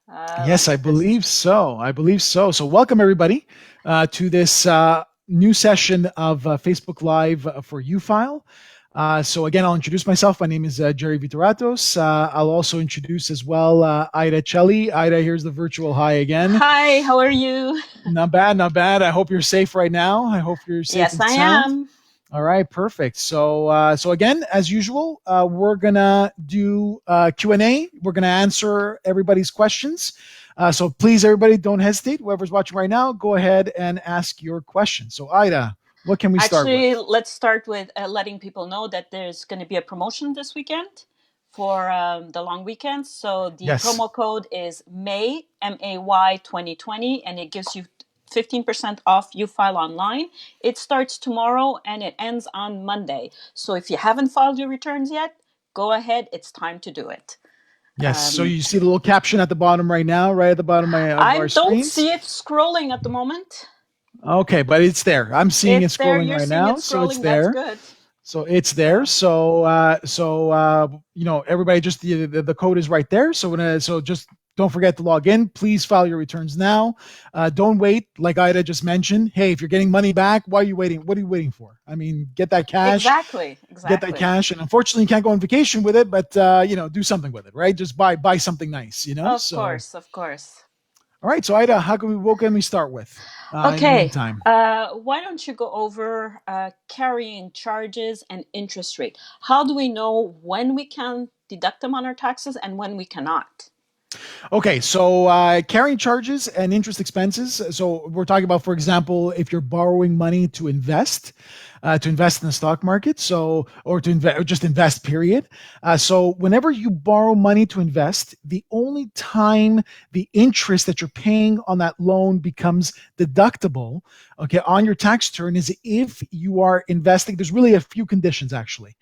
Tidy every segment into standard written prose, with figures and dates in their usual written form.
Yes, I believe so. I believe so. So welcome everybody to this new session of Facebook Live for UFile. So again, I'll introduce myself. My name is Jerry Vitoratos. I'll also introduce as well Ida Celli. Ida, here's the virtual hi again. Hi, how are you? Not bad, not bad. I hope you're safe right now. I hope you're safe Yes, and I sound. am. All right, perfect. So again, as usual, we're gonna do Q&A. We're gonna answer everybody's questions. So please, everybody, don't hesitate. Whoever's watching right now, go ahead and ask your question. So Ida, what can we start with? Actually, let's start with letting people know that there's going to be a promotion this weekend for the long weekend. So the Yes. promo code is May, MAY 2020, and it gives you 15% off UFile online. It starts tomorrow and it ends on Monday. So if you haven't filed your returns yet, go ahead. It's time to do it. Yes. So you see the little caption at the bottom right now, right at the bottom of I our don't screens. see it scrolling at the moment. Okay, but it's there. I'm seeing it It's there. scrolling You're right seeing it now, so it's scrolling. That's there. good. So it's there. You know, everybody, just the code is right there. So just don't forget to log in. Please file your returns now. Don't wait, like Ida just mentioned. Hey, if you're getting money back, why are you waiting? What are you waiting for? I mean, get that cash. Exactly. Get that cash. And unfortunately, you can't go on vacation with it, but you know, do something with it, right? Just buy something nice, you know. Of course. All right. So Ida, what can we start with? In the Okay. meantime. Why don't you go over carrying charges and interest rate? How do we know when we can deduct them on our taxes and when we cannot? Okay, so carrying charges and interest expenses. So we're talking about, for example, if you're borrowing money to invest in the stock market, or to invest, or just invest, period. So whenever you borrow money to invest, the only time the interest that you're paying on that loan becomes deductible, okay, on your tax return is if you are investing. There's really a few conditions actually.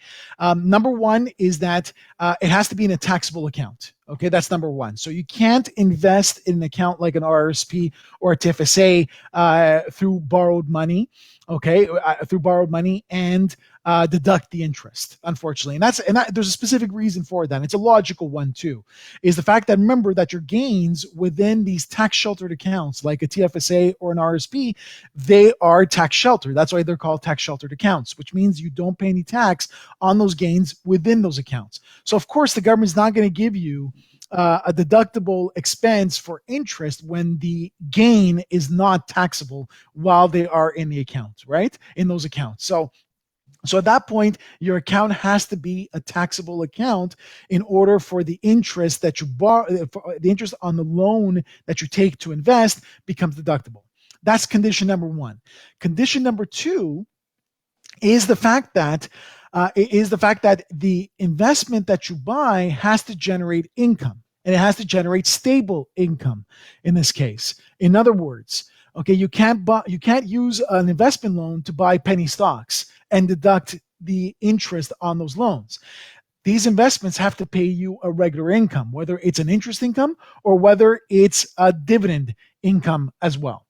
Number one is that it has to be in a taxable account. Okay, that's number one. So you can't invest in an account like an RRSP or a TFSA through borrowed money. Okay, through borrowed money and deduct the interest, unfortunately. And there's a specific reason for that. It's a logical one too, is the fact that, remember, that your gains within these tax sheltered accounts like a TFSA or an RSP, they are tax sheltered. That's why they're called tax sheltered accounts, which means you don't pay any tax on those gains within those accounts. So of course the government's not going to give you a deductible expense for interest when the gain is not taxable while they are in the account, right? In those accounts. So at that point, your account has to be a taxable account in order for the interest that you borrow, the interest on the loan that you take to invest becomes deductible. That's condition number one. Condition number two is the fact that the investment that you buy has to generate income, and it has to generate stable income in this case. In other words, okay, you can't use an investment loan to buy penny stocks and deduct the interest on those loans. These investments have to pay you a regular income, whether it's an interest income or whether it's a dividend income as well.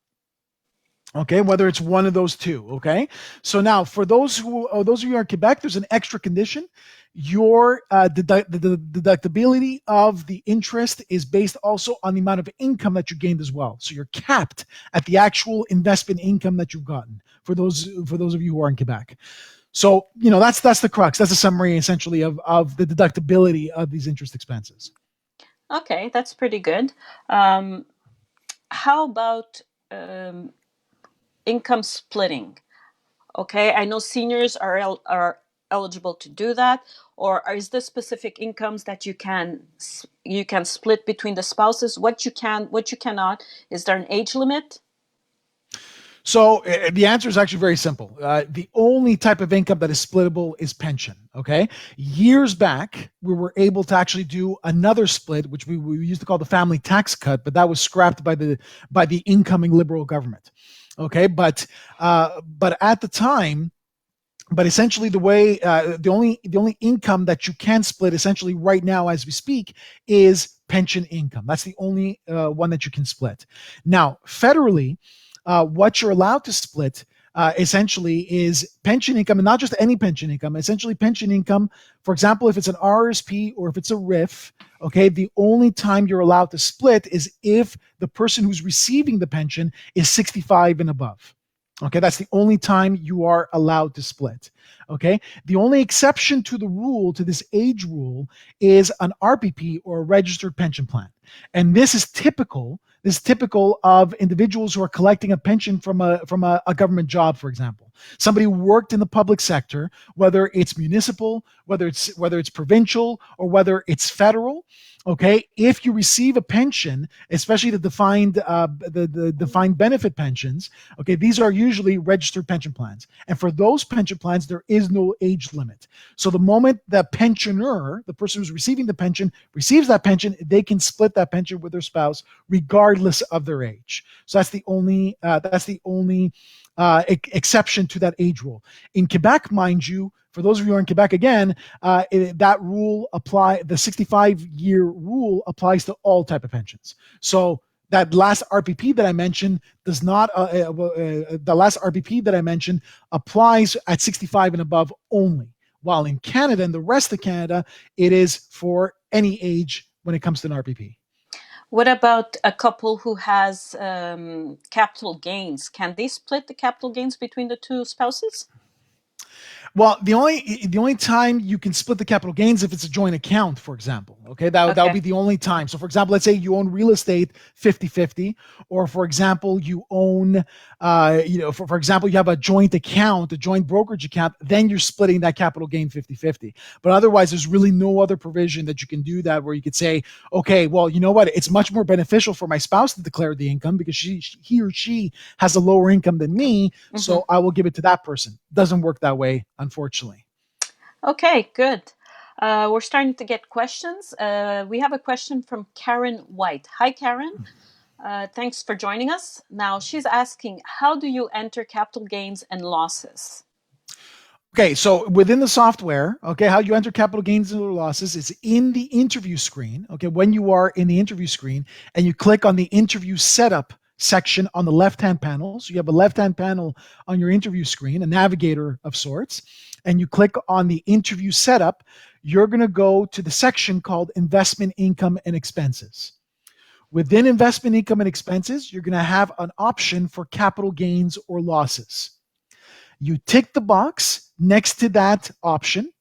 Okay, whether it's one of those two. Okay, so now for those of you who are in Quebec, there's an extra condition. Your the deductibility of the interest is based also on the amount of income that you gained as well. So you're capped at the actual investment income that you've gotten for those of you who are in Quebec. So you know that's the crux. That's a summary essentially of the deductibility of these interest expenses. Okay, that's pretty good. How about income splitting? Okay, I know seniors are eligible to do that, or is there specific incomes that you can split between the spouses? What you cannot? Is there an age limit? So the answer is actually very simple. The only type of income that is splittable is pension. Okay. Years back, we were able to actually do another split, which we used to call the family tax cut, but that was scrapped by the incoming Liberal government. Okay, but at the time, but essentially the only income that you can split essentially right now as we speak is pension income. That's the only one that you can split. Now, federally, what you're allowed to split essentially is pension income, and not just any pension income, essentially pension income. For example, if it's an RSP or if it's a RIF, okay, the only time you're allowed to split is if the person who's receiving the pension is 65 and above. Okay, that's the only time you are allowed to split. Okay, the only exception to the rule, to this age rule, is an RPP or a registered pension plan. And this is typical. This is typical of individuals who are collecting a pension from a government job, for example. Somebody who worked in the public sector, whether it's municipal, whether it's provincial, or whether it's federal. Okay, if you receive a pension, especially the defined benefit pensions, okay, these are usually registered pension plans, and for those pension plans, there is no age limit. So the moment the pensioner, the person who's receiving the pension, receives that pension, they can split that pension with their spouse, regardless of their age. So that's the only exception to that age rule. In Quebec, mind you, for those of you who are in Quebec, again, that rule the 65-year rule applies to all type of pensions. So that last RPP that I mentioned does not, the last RPP that I mentioned applies at 65 and above only. While in Canada and the rest of Canada, it is for any age when it comes to an RPP. What about a couple who has capital gains? Can they split the capital gains between the two spouses? Well, the only time you can split the capital gains if it's a joint account, for example. Okay, that would be the only time. So, for example, let's say you own real estate 50-50, or for example, you own, for example, you have a joint account, a joint brokerage account, then you're splitting that capital gain 50-50. But otherwise, there's really no other provision that you can do that where you could say, okay, well, you know what? It's much more beneficial for my spouse to declare the income because he or she has a lower income than me, so I will give it to that person. Doesn't work that way, unfortunately. Okay, good. We're starting to get questions. We have a question from Karen White. Hi, Karen. Thanks for joining us. Now, she's asking, how do you enter capital gains and losses? Okay, so within the software, okay, how you enter capital gains or losses is in the interview screen. Okay, when you are in the interview screen and you click on the interview setup section on the left-hand panel. So you have a left-hand panel on your interview screen, a navigator of sorts, and you click on the interview setup, you're going to go to the section called investment income and expenses. Within investment income and expenses, you're going to have an option for capital gains or losses. You tick the box next to that option.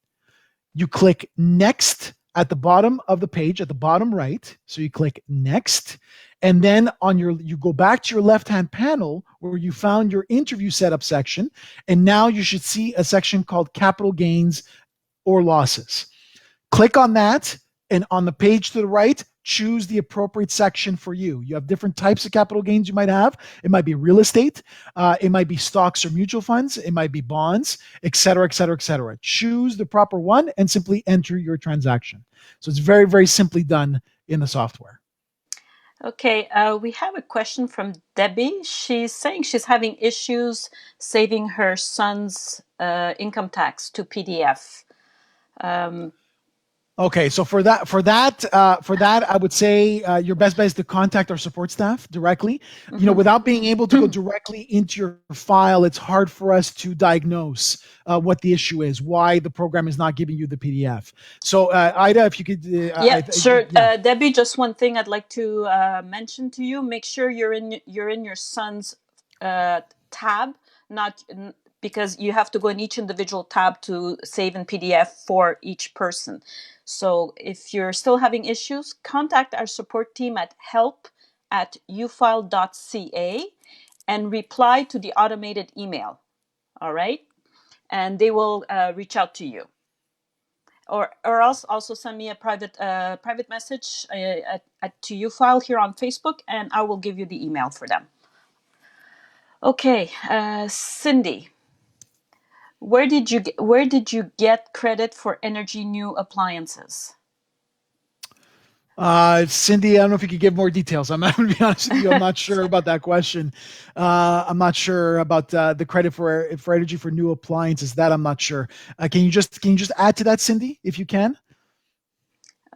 You click next at the bottom of the page, at the bottom right. So you click next. And then you go back to your left-hand panel where you found your interview setup section. And now you should see a section called capital gains or losses. Click on that. And on the page to the right, choose the appropriate section for you. You have different types of capital gains you might have. It might be real estate. It might be stocks or mutual funds. It might be bonds, et cetera, et cetera, et cetera. Choose the proper one and simply enter your transaction. So it's very, very simply done in the software. Okay, we have a question from Debbie. She's saying she's having issues saving her son's income tax to PDF. Okay, so for that, I would say your best bet is to contact our support staff directly. You know, without being able to go directly into your file, it's hard for us to diagnose what the issue is, why the program is not giving you the PDF. So, Ida, if you could, sure. Debbie, just one thing I'd like to mention to you: make sure you're in your son's tab, not. Because you have to go in each individual tab to save in PDF for each person. So if you're still having issues, contact our support team at help@ufile.ca and reply to the automated email. All right? And they will reach out to you. Or else also send me a private message to UFile here on Facebook, and I will give you the email for them. Okay, Cindy. Where did you get credit for energy new appliances? Cindy, I don't know if you could give more details. I'm going to be honest with you. I'm not sure about that question. I'm not sure about the credit for energy for new appliances. That I'm not sure. Can you just add to that, Cindy, if you can?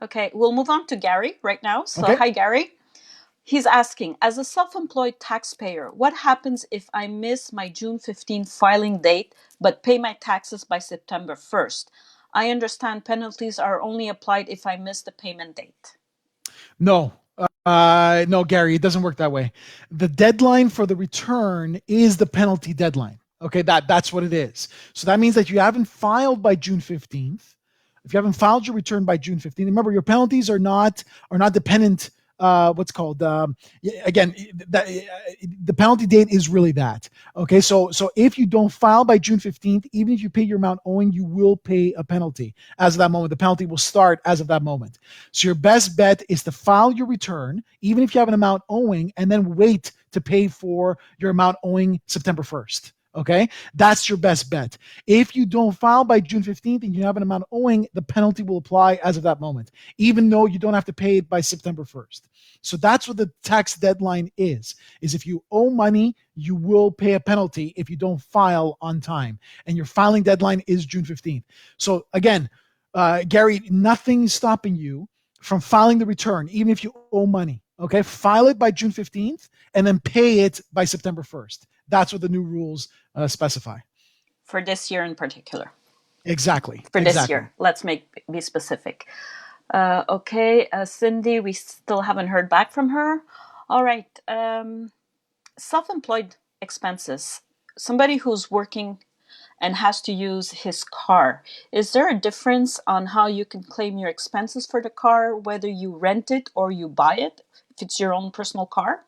Okay, we'll move on to Gary right now. So, Okay. Hi, Gary. He's asking, as a self-employed taxpayer, what happens if I miss my June 15th filing date but pay my taxes by September 1st? I understand penalties are only applied if I miss the payment date. No, no, Gary, it doesn't work that way. The deadline for the return is the penalty deadline. Okay, that's what it is. So that means that you haven't filed by June 15th. If you haven't filed your return by June 15th, remember your penalties are not dependent. What's called again that, the penalty date is really that. Okay, so if you don't file by June 15th, even if you pay your amount owing, you will pay a penalty as of that moment. The penalty will start as of that moment. So your best bet is to file your return, even if you have an amount owing, and then wait to pay for your amount owing September 1st. Okay, that's your best bet. If you don't file by June 15th and you have an amount owing, the penalty will apply as of that moment, even though you don't have to pay it by September 1st. So that's what the tax deadline is if you owe money, you will pay a penalty if you don't file on time. And your filing deadline is June 15th. So again, Gary, nothing's stopping you from filing the return, even if you owe money. Okay, file it by June 15th and then pay it by September 1st. That's what the new rules specify. For this year in particular. Exactly. For this Exactly. year, let's be specific. Okay, Cindy, we still haven't heard back from her. All right. Self-employed expenses. Somebody who's working and has to use his car. Is there a difference on how you can claim your expenses for the car, whether you rent it or you buy it, if it's your own personal car?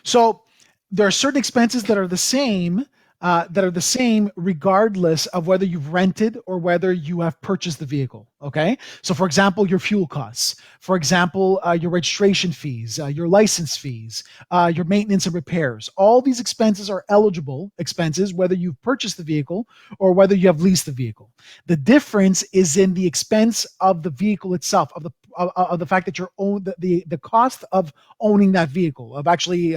So there are certain expenses that are the same regardless of whether you've rented or whether you have purchased the vehicle. Okay. So for example, your fuel costs, for example, your registration fees, your license fees, your maintenance and repairs, all these expenses are eligible expenses, whether you've purchased the vehicle or whether you have leased the vehicle. The difference is in the expense of the vehicle itself, of the fact that you're own the cost of owning that vehicle, of actually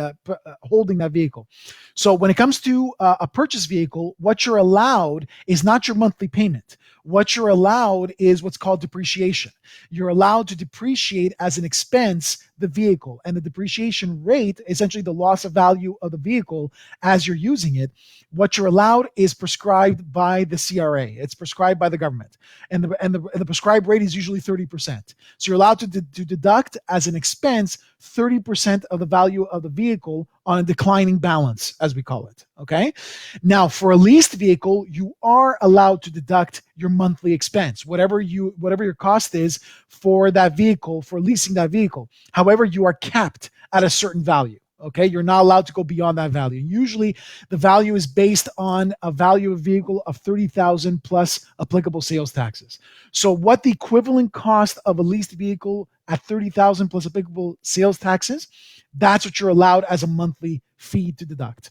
holding that vehicle. So when it comes to a purchase vehicle, what you're allowed is not your monthly payment. What you're allowed is what's called depreciation. You're allowed to depreciate as an expense the vehicle, and the depreciation rate, essentially the loss of value of the vehicle as you're using it, what you're allowed is prescribed by the CRA. It's prescribed by the government, and the prescribed rate is usually 30%. So you're allowed to deduct as an expense 30% of the value of the vehicle on a declining balance, as we call it. Okay. Now, for a leased vehicle, you are allowed to deduct your monthly expense, whatever your cost is for that vehicle, for leasing that vehicle. However, you are capped at a certain value. Okay, you're not allowed to go beyond that value. Usually, the value is based on a value of vehicle of 30,000 plus applicable sales taxes. So, what the equivalent cost of a leased vehicle at 30,000 plus applicable sales taxes, that's what you're allowed as a monthly fee to deduct.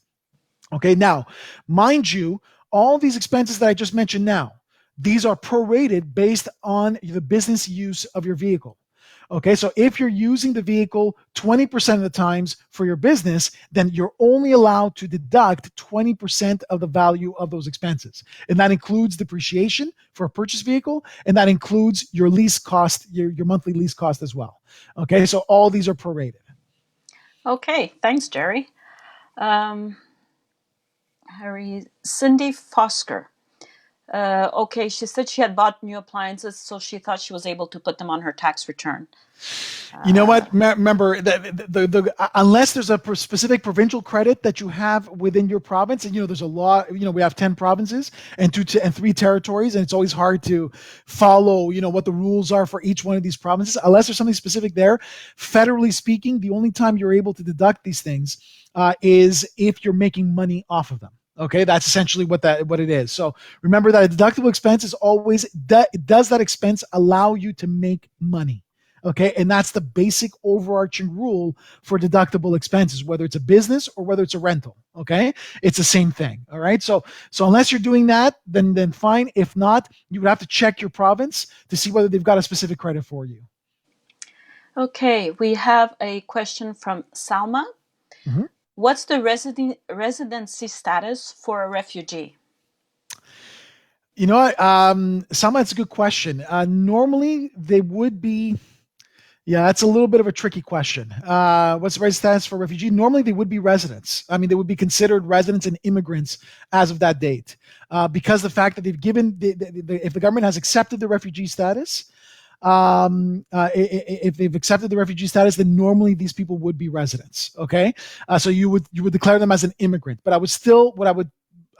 Okay, now, mind you, all these expenses that I just mentioned now, these are prorated based on the business use of your vehicle. Okay, so if you're using the vehicle 20% of the times for your business, then you're only allowed to deduct 20% of the value of those expenses. And that includes depreciation for a purchase vehicle, and that includes your lease cost, your monthly lease cost as well. Okay, so all these are prorated. Okay, thanks, Jerry. Um, Cindy Fosker. Okay, she said she had bought new appliances, so she thought she was able to put them on her tax return. You know what? Remember that unless there's a specific provincial credit that you have within your province, and there's a law. We have 10 provinces and 3 territories, and it's always hard to follow. What the rules are for each one of these provinces. Unless there's something specific there, federally speaking, the only time you're able to deduct these things is if you're making money off of them. Okay, that's essentially what it is. So remember that a deductible expense is always does that expense allow you to make money? Okay, and that's the basic overarching rule for deductible expenses, whether it's a business or whether it's a rental. Okay, it's the same thing. All right, so unless you're doing that, then fine. If not, you would have to check your province to see whether they've got a specific credit for you. Okay, we have a question from Salma. Mm-hmm. What's the residency status for a refugee? You know what, Salma, it's a good question. Normally, they would be. Yeah, that's a little bit of a tricky question. What's the right status for refugee? Normally, they would be residents. I mean, they would be considered residents and immigrants as of that date, because the fact that they've given, if the government has accepted the refugee status, if they've accepted the refugee status, then normally these people would be residents. Okay, so you would declare them as an immigrant. But what I would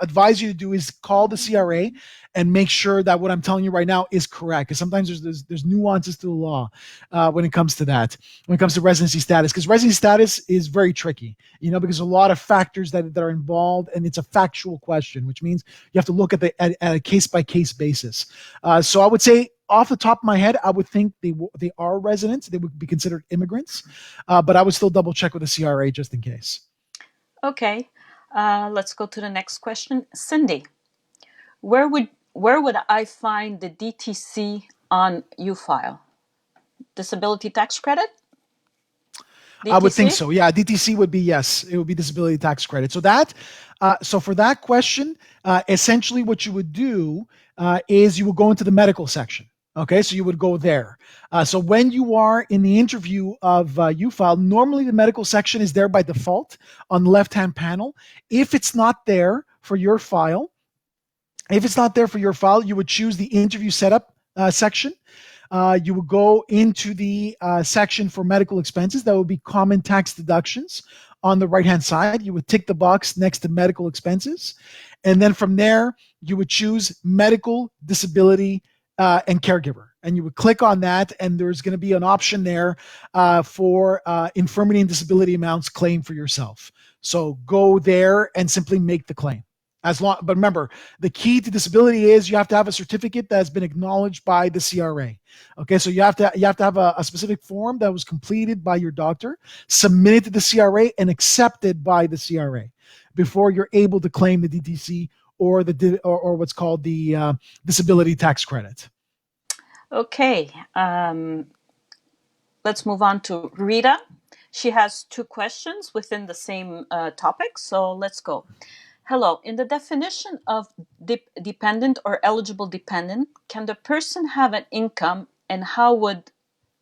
advise you to do is call the CRA and make sure that what I'm telling you right now is correct. Because sometimes there's nuances to the law when it comes to that, when it comes to residency status. Because residency status is very tricky, because a lot of factors that are involved, and it's a factual question, which means you have to look at a case by case basis. So I would say, off the top of my head, I would think they are residents. They would be considered immigrants, but I would still double check with the CRA just in case. Okay, let's go to the next question. Cindy, where would I find the DTC on UFile? Disability tax credit? DTC? I would think so. Yeah, DTC would be, yes, it would be disability tax credit. So for that question, essentially what you would do is you would go into the medical section. Okay, so you would go there. So when you are in the interview of UFile, normally the medical section is there by default on the left-hand panel. If it's not there for your file, you would choose the interview setup section. You would go into the section for medical expenses. That would be common tax deductions. On the right-hand side, you would tick the box next to medical expenses. And then from there, you would choose medical, disability, and caregiver. And you would click on that, and there's going to be an option there for infirmity and disability amounts claimed for yourself. So go there and simply make the claim. But remember, the key to disability is you have to have a certificate that has been acknowledged by the CRA. Okay, so you have to have a specific form that was completed by your doctor, submitted to the CRA, and accepted by the CRA before you're able to claim the DTC or what's called the disability tax credit. Okay, let's move on to Rita. She has two questions within the same topic, so let's go. Hello, in the definition of dependent or eligible dependent, can the person have an income, and how would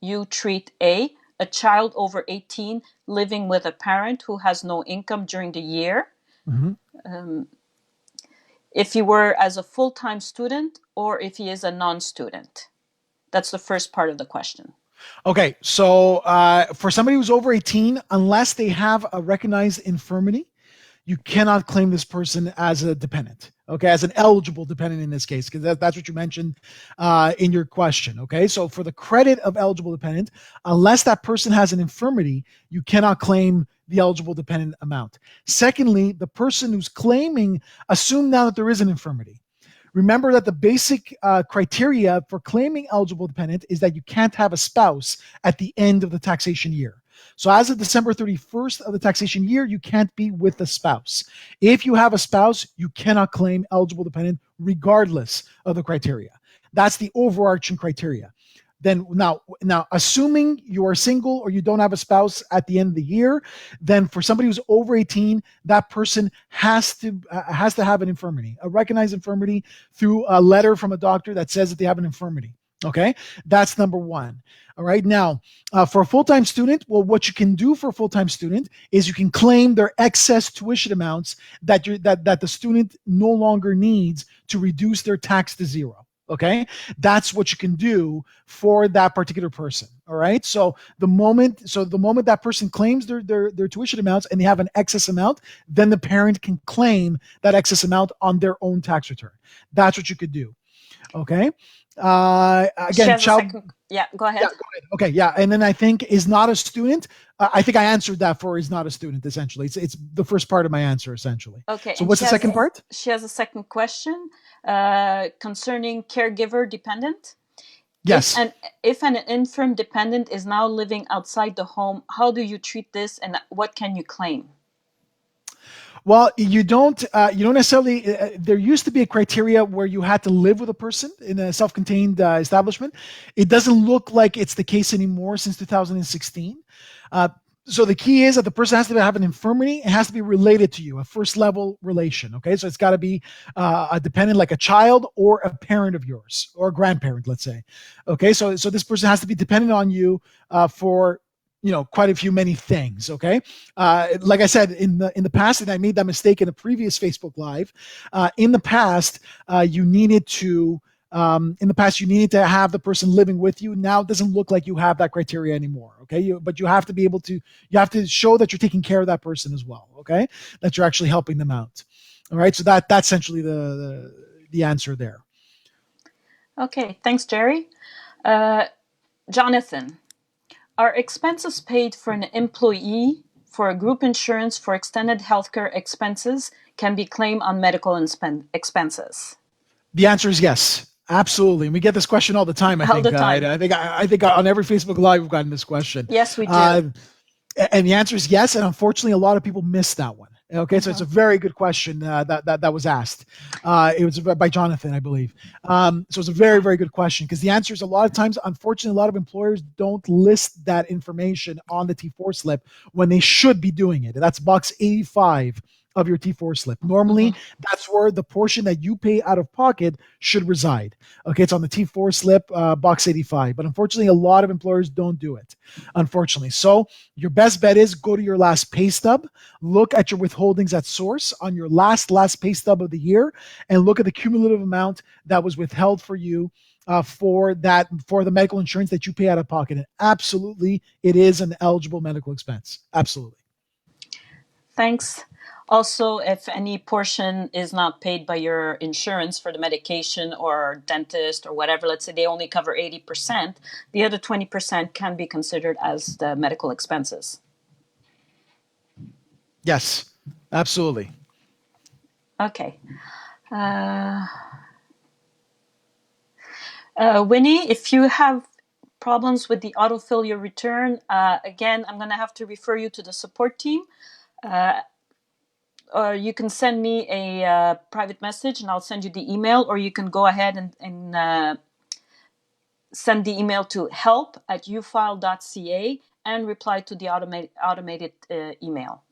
you treat a child over 18 living with a parent who has no income during the year? Mm-hmm. If he were as a full-time student or if he is a non-student? That's the first part of the question. Okay, so for somebody who's over 18, unless they have a recognized infirmity, you cannot claim this person as a dependent, okay, as an eligible dependent in this case, because that's what you mentioned in your question, okay? So for the credit of eligible dependent, unless that person has an infirmity, you cannot claim the eligible dependent amount. Secondly, the person who's claiming, assume now that there is an infirmity. Remember that the basic criteria for claiming eligible dependent is that you can't have a spouse at the end of the taxation year. So as of December 31st of the taxation year, you can't be with a spouse. If you have a spouse, you cannot claim eligible dependent regardless of the criteria. That's the overarching criteria. Then now, assuming you are single or you don't have a spouse at the end of the year, then for somebody who's over 18, that person has to have an infirmity, a recognized infirmity through a letter from a doctor that says that they have an infirmity. Okay, that's number one. All right, now for a full-time student, well, what you can do for a full-time student is you can claim their excess tuition amounts that the student no longer needs to reduce their tax to zero. Okay, that's what you can do for that particular person. All right, so the moment that person claims their tuition amounts and they have an excess amount, then the parent can claim that excess amount on their own tax return. That's what you could do. Okay. Again, yeah, go ahead. Yeah, go ahead. Okay, yeah, and then I think is not a student. I think I answered that for is not a student. Essentially, it's the first part of my answer. Essentially. Okay. So what's the second part? She has a second question concerning caregiver dependent. Yes. If an infirm dependent is now living outside the home, how do you treat this, and what can you claim? Well, you don't necessarily. There used to be a criteria where you had to live with a person in a self-contained establishment. It doesn't look like it's the case anymore since 2016. So the key is that the person has to have an infirmity. It has to be related to you, a first level relation. Okay, so it's got to be a dependent, like a child or a parent of yours or a grandparent, let's say. Okay, so this person has to be dependent on you for quite a few many things. Okay, like I said in the past, and I made that mistake in a previous Facebook Live. In the past, you needed to have the person living with you. Now it doesn't look like you have that criteria anymore. Okay, but you have to be able to, you have to show that you're taking care of that person as well. Okay, that you're actually helping them out. All right, so that's essentially the answer there. Okay, thanks, Jerry. Jonathan, are expenses paid for an employee for a group insurance for extended healthcare expenses can be claimed on medical expenses? The answer is yes. Absolutely. And we get this question all the time, I All think. the time. I think on every Facebook Live we've gotten this question. Yes, we do. And the answer is yes. And unfortunately, a lot of people miss that one. Okay, so it's a very good question that was asked. It was by Jonathan, I believe. So it's a very, very good question because the answer is a lot of times, unfortunately, a lot of employers don't list that information on the T4 slip when they should be doing it. That's box 85 of your T4 slip. Normally, that's where the portion that you pay out of pocket should reside. Okay, it's on the T4 slip, box 85. But unfortunately, a lot of employers don't do it, unfortunately. So your best bet is go to your last pay stub, look at your withholdings at source on your last pay stub of the year, and look at the cumulative amount that was withheld for you for the medical insurance that you pay out of pocket. And absolutely, it is an eligible medical expense. Absolutely. Thanks. Also, if any portion is not paid by your insurance for the medication or dentist or whatever, let's say they only cover 80%, the other 20% can be considered as the medical expenses. Yes, absolutely. Okay. Winnie, if you have problems with the autofill your return, again, I'm going to have to refer you to the support team. Or you can send me a private message and I'll send you the email, or you can go ahead and send the email to help@ufile.ca and reply to the automated email.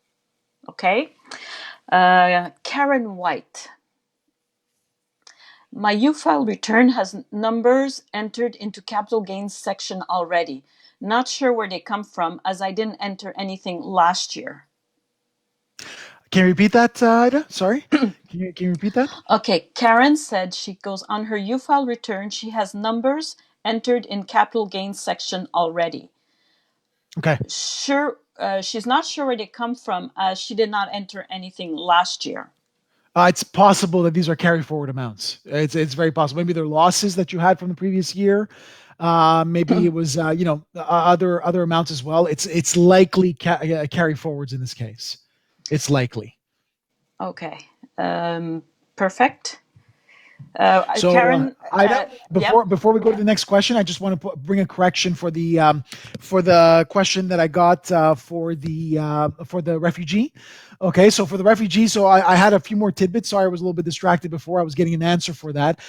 Okay? Karen White. My UFile return has numbers entered into capital gains section already. Not sure where they come from as I didn't enter anything last year. Can you repeat that, Ida? Sorry. Can you repeat that? Okay, Karen said she goes on her UFile return. She has numbers entered in capital gains section already. Okay. She's not sure where they come from as she did not enter anything last year. It's possible that these are carry forward amounts. It's very possible. Maybe they're losses that you had from the previous year. Maybe it was other amounts as well. It's likely carry forwards in this case. It's likely. Okay. Perfect. So, Karen, Ida, before we go to the next question, I just want to bring a correction for the question that I got for the refugee. Okay, so for the refugee, so I had a few more tidbits. Sorry, I was a little bit distracted before. I was getting an answer for that.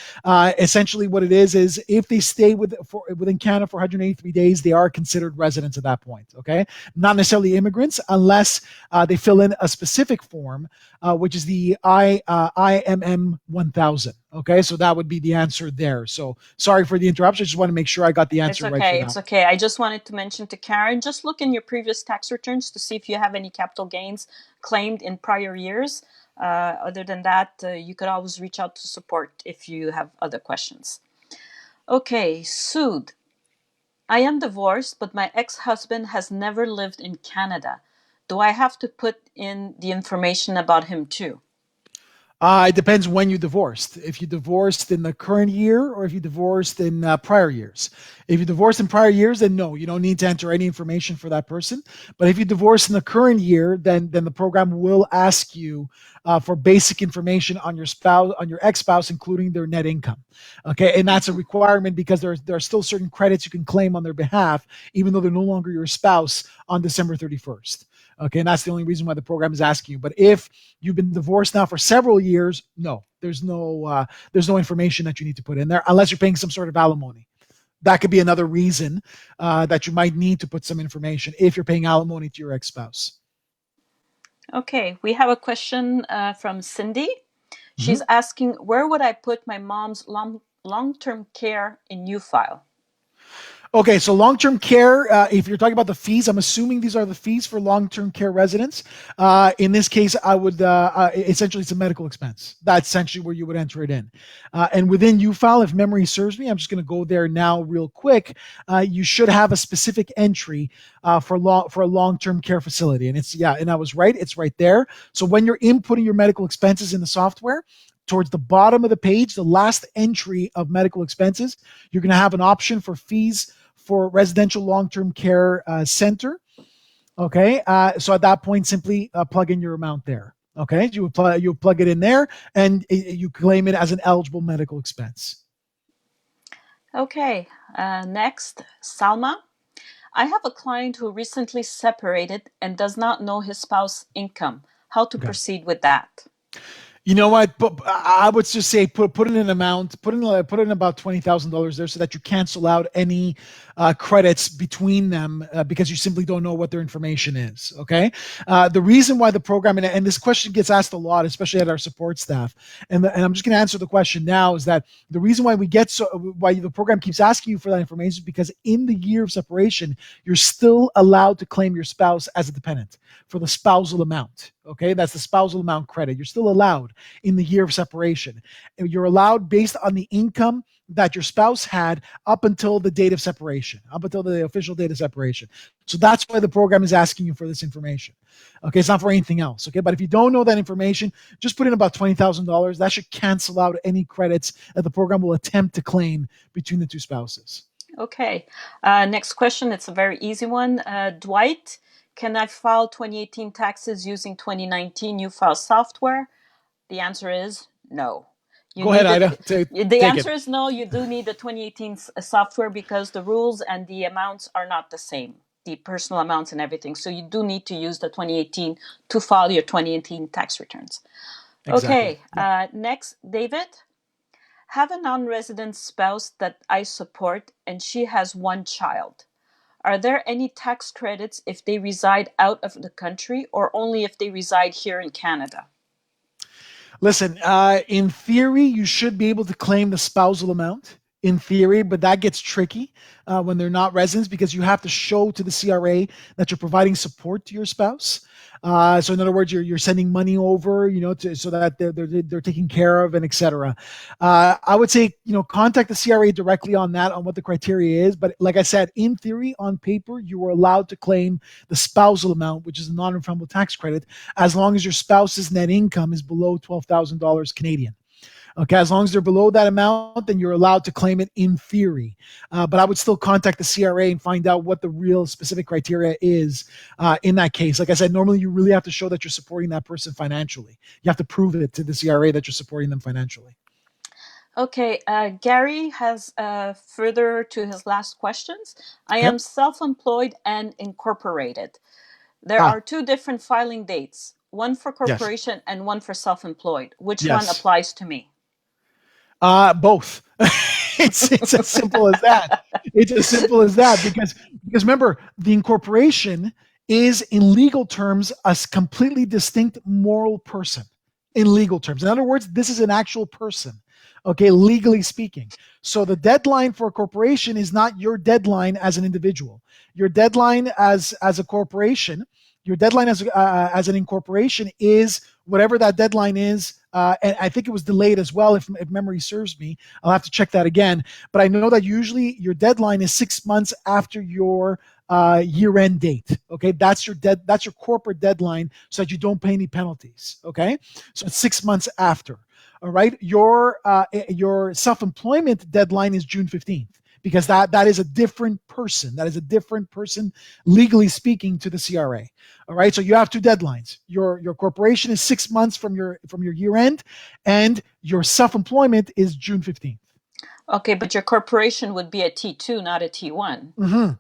Essentially, what it is if they stay within Canada for 183 days, they are considered residents at that point. Okay, not necessarily immigrants unless they fill in a specific form, which is the IMM 1000. Okay, so that would be the answer there. So sorry for the interruption. I just want to make sure I got the answer right for that. It's okay. I just wanted to mention to Karen, just look in your previous tax returns to see if you have any capital gains claimed in prior years. Other than that, you could always reach out to support if you have other questions. Okay, Sood. I am divorced, but my ex-husband has never lived in Canada. Do I have to put in the information about him too? It depends when you divorced. If you divorced in the current year or if you divorced in prior years. If you divorced in prior years, then no, you don't need to enter any information for that person. But if you divorced in the current year, then the program will ask you for basic information on your spouse, on your ex-spouse, including their net income. Okay, and that's a requirement because there are still certain credits you can claim on their behalf, even though they're no longer your spouse on December 31st. Okay, and that's the only reason why the program is asking you. But if you've been divorced now for several years, no, there's no information that you need to put in there unless you're paying some sort of alimony. That could be another reason that you might need to put some information if you're paying alimony to your ex-spouse. Okay, we have a question from Cindy. She's Mm-hmm. asking, where would I put my mom's long-term care in UFile? Okay, so long-term care, if you're talking about the fees, I'm assuming these are the fees for long-term care residents. In this case, I would essentially it's a medical expense. That's essentially where you would enter it in. And within UFile, if memory serves me, I'm just going to go there now real quick. You should have a specific entry for a long-term care facility, and and I was right. It's right there. So when you're inputting your medical expenses in the software, towards the bottom of the page, the last entry of medical expenses, you're going to have an option for fees for residential long-term care center. Okay, so at that point, simply plug in your amount there. Okay, you plug it in there, and you claim it as an eligible medical expense. Okay, next, Salma. I have a client who recently separated and does not know his spouse's income. How to Okay. proceed with that? You know what? But I would just say put in an amount, put in about $20,000 there, so that you cancel out any credits between them because you simply don't know what their information is. Okay. The reason why the program, and this question gets asked a lot, especially at our support staff, and I'm just going to answer the question now, is that the reason why why the program keeps asking you for that information is because in the year of separation, you're still allowed to claim your spouse as a dependent for the spousal amount. Okay, that's the spousal amount credit. You're still allowed in the year of separation. You're allowed based on the income that your spouse had up until the date of separation, up until the official date of separation. So that's why the program is asking you for this information. Okay, it's not for anything else. Okay, but if you don't know that information, just put in about $20,000. That should cancel out any credits that the program will attempt to claim between the two spouses. Okay, next question. It's a very easy one. Dwight, can I file 2018 taxes using 2019 UFile software? The answer is no. You Go ahead, need Ida. it. The Take it. answer is no. You do need the 2018 software because the rules and the amounts are not the same, the personal amounts and everything. So you do need to use the 2018 to file your 2018 tax returns. Exactly. Okay, Yeah. next, David. Have a non-resident spouse that I support and she has one child. Are there any tax credits if they reside out of the country or only if they reside here in Canada? Listen, in theory, you should be able to claim the spousal amount in theory, but that gets tricky when they're not residents because you have to show to the CRA that you're providing support to your spouse. So in other words, you're sending money over, so that they're taken care of and etc. I would say contact the CRA directly on that on what the criteria is. But like I said, in theory, on paper, you are allowed to claim the spousal amount, which is a non-refundable tax credit, as long as your spouse's net income is below $12,000 Canadian. Okay, as long as they're below that amount, then you're allowed to claim it in theory. But I would still contact the CRA and find out what the real specific criteria is in that case. Like I said, normally you really have to show that you're supporting that person financially. You have to prove it to the CRA that you're supporting them financially. Okay, Gary has further to his last questions. I Okay. am self-employed and incorporated. There Ah, are two different filing dates, one for yes. corporation and one for self-employed. Which one Yes. applies to me? Both. It's as simple as that. It's as simple as that because remember the incorporation is in legal terms a completely distinct moral person in legal terms. In other words, this is an actual person. Okay, legally speaking. So the deadline for a corporation is not your deadline as an individual. Your deadline as a corporation, your deadline as an incorporation is whatever that deadline is. And I think it was delayed as well, if memory serves me. I'll have to check that again. But I know that usually your deadline is 6 months after your year-end date. Okay, that's your corporate deadline, so that you don't pay any penalties. Okay, so it's 6 months after. All right, your self-employment deadline is June 15th because that is a different person. That is a different person legally speaking to the CRA. All right, so you have two deadlines. Your corporation is 6 months from your year end, and your self-employment is June 15th. Okay, but your corporation would be a T2, not a T1. Mm-hmm.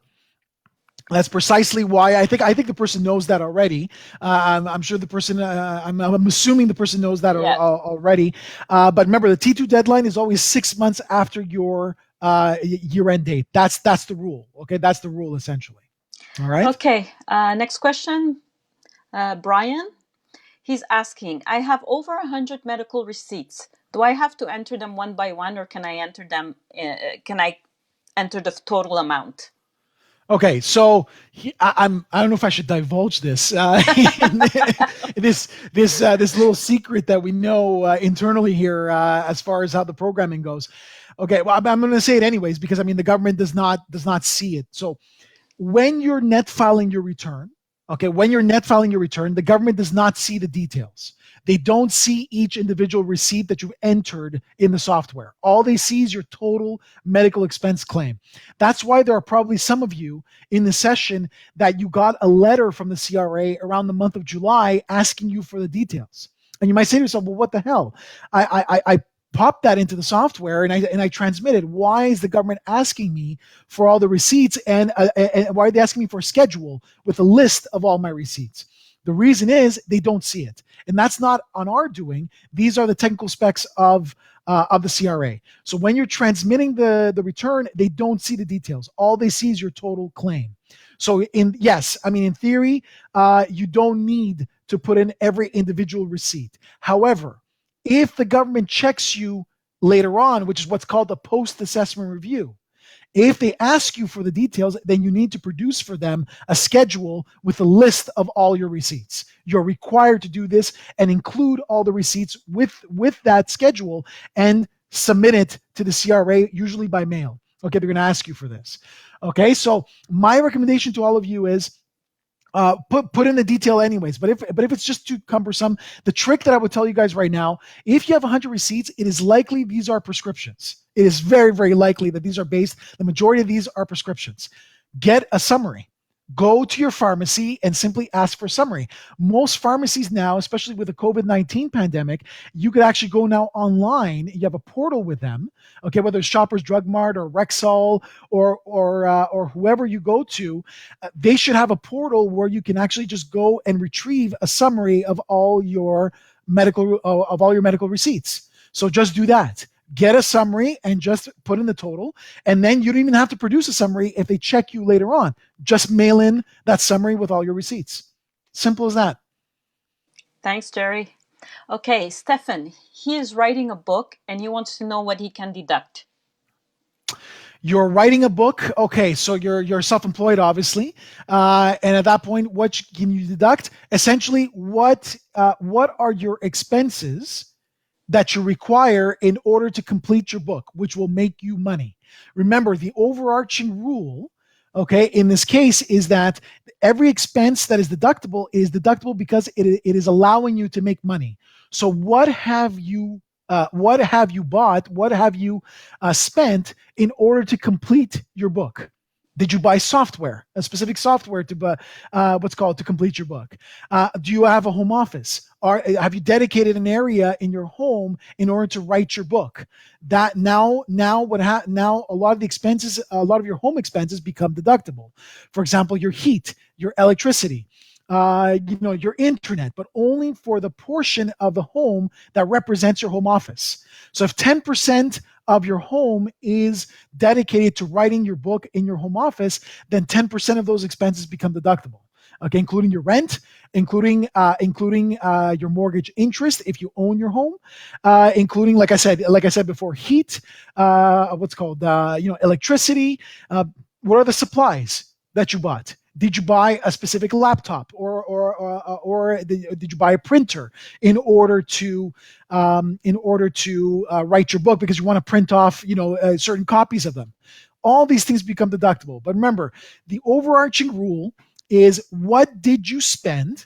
That's precisely why I think the person knows that already. I'm sure the person. I'm assuming the person knows that Yeah. already. But remember, the T2 deadline is always 6 months after your year-end date. That's the rule. Okay, that's the rule essentially. All right. Okay, next question. Brian, he's asking, I have over 100 medical receipts. Do I have to enter them one by one, or can I enter them? Can I enter the total amount? Okay, so I don't know if I should divulge this this little secret that we know internally here as far as how the programming goes. Okay, well I'm going to say it anyways because I mean the government does not see it. So when you're net filing your return, okay, when you're net filing your return, the government does not see the details. They don't see each individual receipt that you've entered in the software. All they see is your total medical expense claim. That's why there are probably some of you in the session that you got a letter from the CRA around the month of July asking you for the details. And you might say to yourself, well, what the hell? I popped that into the software and I transmitted. Why is the government asking me for all the receipts and why are they asking me for a schedule with a list of all my receipts? The reason is they don't see it, and that's not on our doing. These are the technical specs of the CRA. So when you're transmitting the return, they don't see the details. All they see is your total claim. So in theory, you don't need to put in every individual receipt. However, if the government checks you later on, which is what's called a post-assessment review, if they ask you for the details, then you need to produce for them a schedule with a list of all your receipts. You're required to do this and include all the receipts with that schedule and submit it to the CRA, usually by mail. Okay, they're going to ask you for this. Okay, so my recommendation to all of you is put in the detail anyways. But if it's just too cumbersome, the trick that I would tell you guys right now, if you have 100 receipts, it is likely these are prescriptions. It is very, very likely that these are based. The majority of these are prescriptions. Get a summary. Go to your pharmacy and simply ask for a summary. Most pharmacies now, especially with the COVID-19 pandemic, you could actually go now online. You have a portal with them, okay, whether it's Shoppers Drug Mart or Rexall or whoever you go to, they should have a portal where you can actually just go and retrieve a summary of all your medical receipts. So just do that. Get a summary and just put in the total. And then you don't even have to produce a summary if they check you later on. Just mail in that summary with all your receipts. Simple as that. Thanks, Jerry. Okay, Stefan, he is writing a book and he wants to know what he can deduct. You're writing a book. Okay, so you're self-employed, obviously, and at that point, what can you deduct? Essentially, what are your expenses that you require in order to complete your book, which will make you money? Remember, the overarching rule, okay, in this case is that every expense that is deductible because it is allowing you to make money. So what have you bought? What have you spent in order to complete your book? Did you buy software, a specific software to to complete your book? Do you have a home office? Have you dedicated an area in your home in order to write your book? That now a lot of the expenses, a lot of your home expenses become deductible. For example, your heat, your electricity, your internet, but only for the portion of the home that represents your home office. So if 10% of your home is dedicated to writing your book in your home office, then 10% of those expenses become deductible. Okay, including your rent, including your mortgage interest if you own your home, including like I said before, heat, electricity. What are the supplies that you bought? Did you buy a specific laptop or did you buy a printer in order to write your book because you want to print off certain copies of them? All these things become deductible. But remember, the overarching rule is what did you spend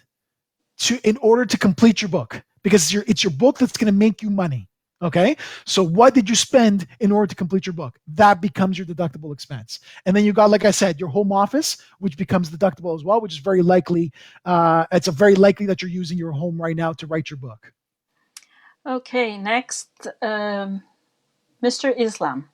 in order to complete your book? Because it's your book that's going to make you money. Okay, so what did you spend in order to complete your book? That becomes your deductible expense. And then you got, like I said, your home office, which becomes deductible as well, which is very likely. It's very likely that you're using your home right now to write your book. Okay, next, Mr. Islam.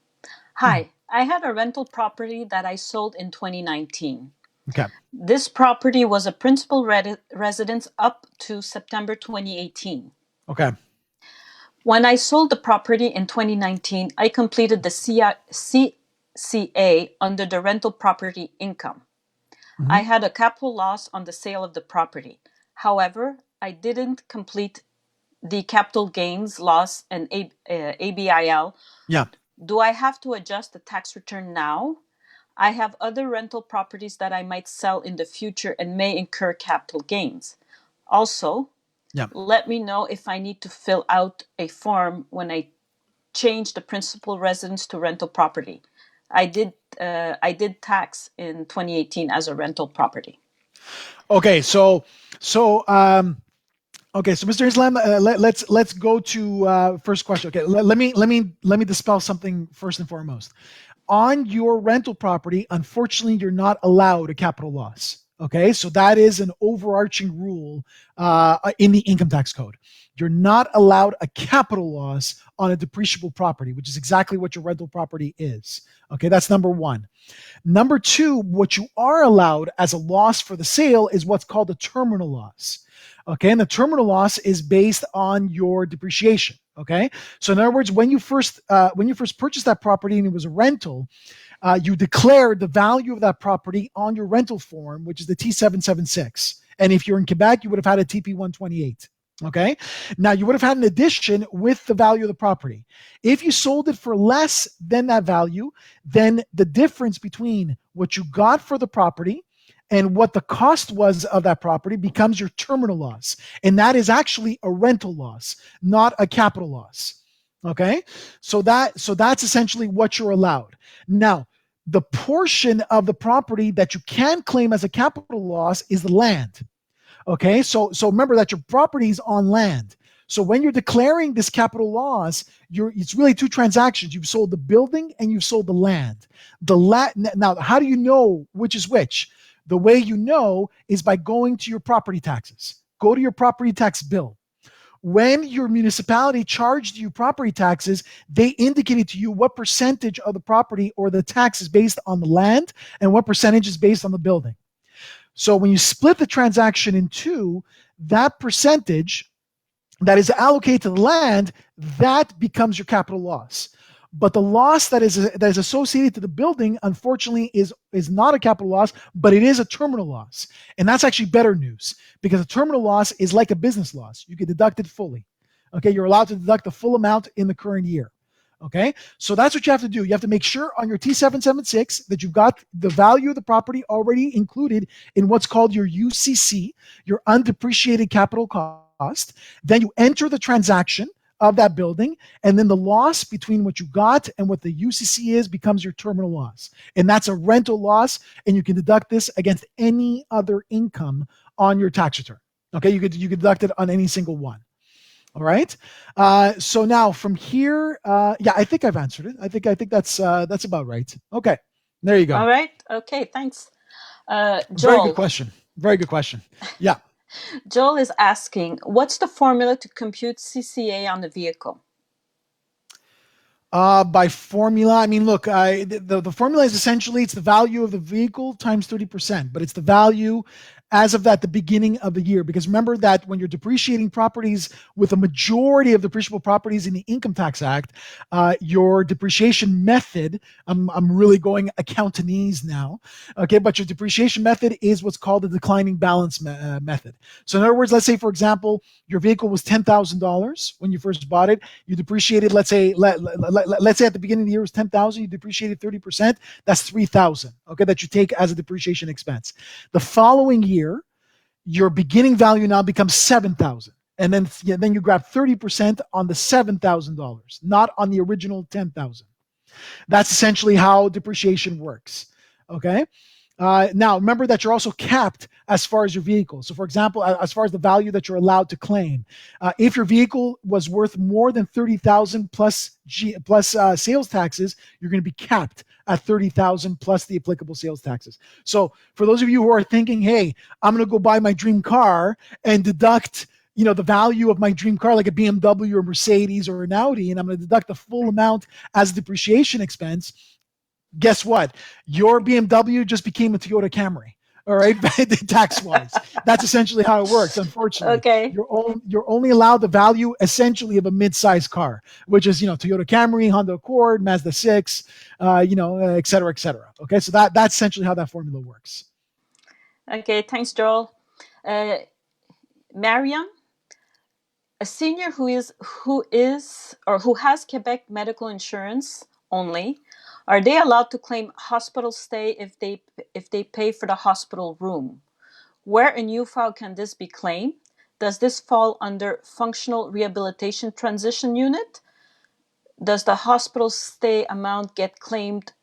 Hi, I had a rental property that I sold in 2019. Okay. This property was a principal residence up to September 2018. Okay. When I sold the property in 2019, I completed the CCA under the rental property income. I had a capital loss on the sale of the property. However, I didn't complete the capital gains loss and ABIL. Yeah. Do I have to adjust the tax return now? I have other rental properties that I might sell in the future and may incur capital gains. Also, Yeah. let me know if I need to fill out a form when I change the principal residence to rental property. I did tax in 2018 as a rental property. Okay. Okay, so Mr. Islam, let's go to first question. Okay, let me dispel something first and foremost. On your rental property, unfortunately, you're not allowed a capital loss. Okay, so that is an overarching rule in the income tax code. You're not allowed a capital loss on a depreciable property, which is exactly what your rental property is. Okay, that's number one. Number two, what you are allowed as a loss for the sale is what's called a terminal loss. Okay, and the terminal loss is based on your depreciation. Okay, so in other words, when you first purchased that property and it was a rental, you declared the value of that property on your rental form, which is the T776. And if you're in Quebec, you would have had a TP128. Okay, now you would have had an addition with the value of the property. If you sold it for less than that value, then the difference between what you got for the property and what the cost was of that property becomes your terminal loss. And that is actually a rental loss, not a capital loss. Okay? So that's essentially what you're allowed. Now, the portion of the property that you can claim as a capital loss is the land. Okay? So remember that your property is on land. So when you're declaring this capital loss, it's really two transactions. You've sold the building and you've sold the land. Now, how do you know which is which? The way you know is by going to your property taxes. Go to your property tax bill. When your municipality charged you property taxes, they indicated to you what percentage of the property or the tax is based on the land and what percentage is based on the building. So when you split the transaction in two, that percentage that is allocated to the land, that becomes your capital loss. But the loss that is associated to the building, unfortunately, is not a capital loss, but it is a terminal loss. And that's actually better news, because a terminal loss is like a business loss. You can deduct it fully. Okay, you're allowed to deduct the full amount in the current year. Okay, so that's what you have to do. You have to make sure on your T776 that you've got the value of the property already included in what's called your UCC, your undepreciated capital cost. Then you enter the transaction of that building, and then the loss between what you got and what the UCC is becomes your terminal loss. And that's a rental loss, and you can deduct this against any other income on your tax return. Okay, you could deduct it on any single one. All right. So now from here, yeah, I think I've answered it. I think that's about right. Okay, there you go. All right. Okay. Thanks, Joel. Very good question. Very good question. Yeah. Joel is asking, what's the formula to compute CCA on the vehicle? By formula, I mean, look, the formula is essentially it's the value of the vehicle times 30%, but it's the value as of the beginning of the year. Because remember that when you're depreciating properties with a majority of depreciable properties in the Income Tax Act, your depreciation method, I'm really going accountanese now, okay, but your depreciation method is what's called the declining balance method. So in other words, let's say, for example, your vehicle was $10,000 when you first bought it. You depreciated, let's say at the beginning of the year it was 10,000. You depreciated 30%. That's 3,000. Okay, that you take as a depreciation expense. The following year, your beginning value now becomes 7,000, and then you grab 30% on the $7,000, not on the original 10,000. That's essentially how depreciation works. Okay. Now, remember that you're also capped as far as your vehicle. So, for example, as far as the value that you're allowed to claim, if your vehicle was worth more than $30,000 plus sales taxes, you're going to be capped at $30,000 plus the applicable sales taxes. So, for those of you who are thinking, "Hey, I'm going to go buy my dream car and deduct, the value of my dream car, like a BMW or Mercedes or an Audi, and I'm going to deduct the full amount as a depreciation expense," guess what? Your BMW just became a Toyota Camry. All right, tax wise, that's essentially how it works. Unfortunately, Okay. you're only allowed the value essentially of a mid-sized car, which is Toyota Camry, Honda Accord, Mazda 6, et cetera, et cetera. Okay, so that's essentially how that formula works. Okay, thanks, Joel. Uh, Mariam, a senior who has Quebec medical insurance only, are they allowed to claim hospital stay if they pay for the hospital room? Where in UFile can this be claimed? Does this fall under functional rehabilitation transition unit? Does the hospital stay amount get claimed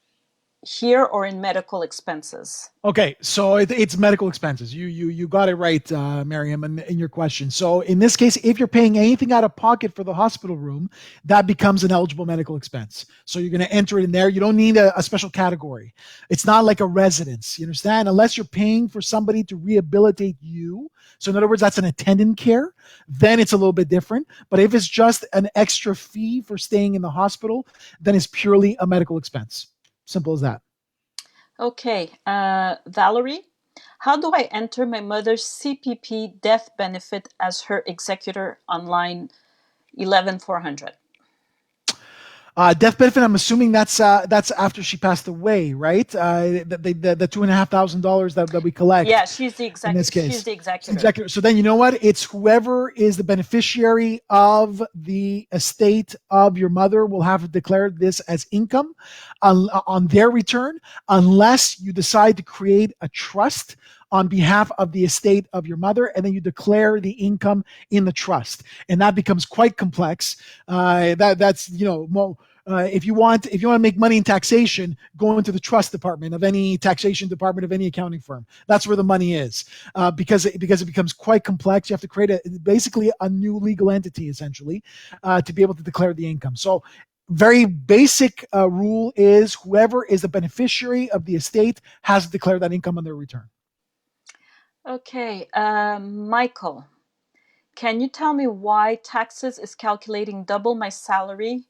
here or in medical expenses? Okay, so it's medical expenses. You got it right, Miriam, in your question. So in this case, if you're paying anything out of pocket for the hospital room, that becomes an eligible medical expense. So you're going to enter it in there. You don't need a special category. It's not like a residence. You understand? Unless you're paying for somebody to rehabilitate you. So in other words, that's an attendant care. Then it's a little bit different. But if it's just an extra fee for staying in the hospital, then it's purely a medical expense. Simple as that. Okay, Valerie, how do I enter my mother's CPP death benefit as her executor on line 11400? Death benefit. I'm assuming that's after she passed away, right? The $2,500 that we collect. Yeah, she's the in this case. She's the executor. Executor. So then you know what? It's whoever is the beneficiary of the estate of your mother will have to declare this as income on their return, unless you decide to create a trust on behalf of the estate of your mother, and then you declare the income in the trust, and that becomes quite complex. That's if you want to make money in taxation, go into the trust department of any taxation department of any accounting firm. That's where the money is, because it becomes quite complex. You have to create basically a new legal entity essentially to be able to declare the income. So very basic rule is whoever is the beneficiary of the estate has to declare that income on their return. Okay, Michael, can you tell me why taxes is calculating double my salary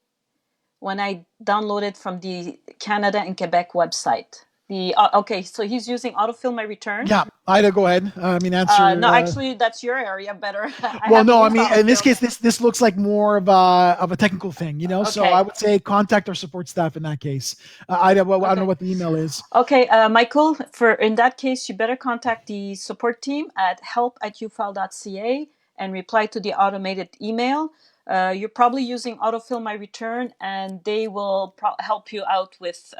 when I downloaded from the Canada and Quebec website? Okay, so he's using autofill my return. Yeah, Ida, go ahead. Answer. No, actually, that's your area better. Well, no, in this case, this looks like more of a technical thing, Okay. So I would say contact our support staff in that case. Ida, I don't know what the email is. Okay, Michael, in that case, you better contact the support team at help@ufile.ca and reply to the automated email. You're probably using autofill my return, and they will help you out with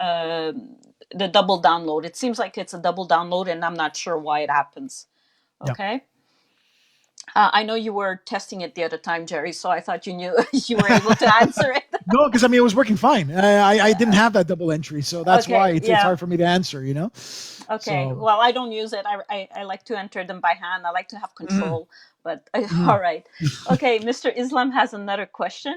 the double download. It seems like it's a double download, and I'm not sure why it happens. Okay. Yeah. I know you were testing it the other time, Jerry, so I thought you knew you were able to answer it. No, because it was working fine. I didn't have that double entry, so that's why it's hard for me to answer. Okay. So. Well, I don't use it. I like to enter them by hand. I like to have control. But all right. Okay, Mr. Islam has another question.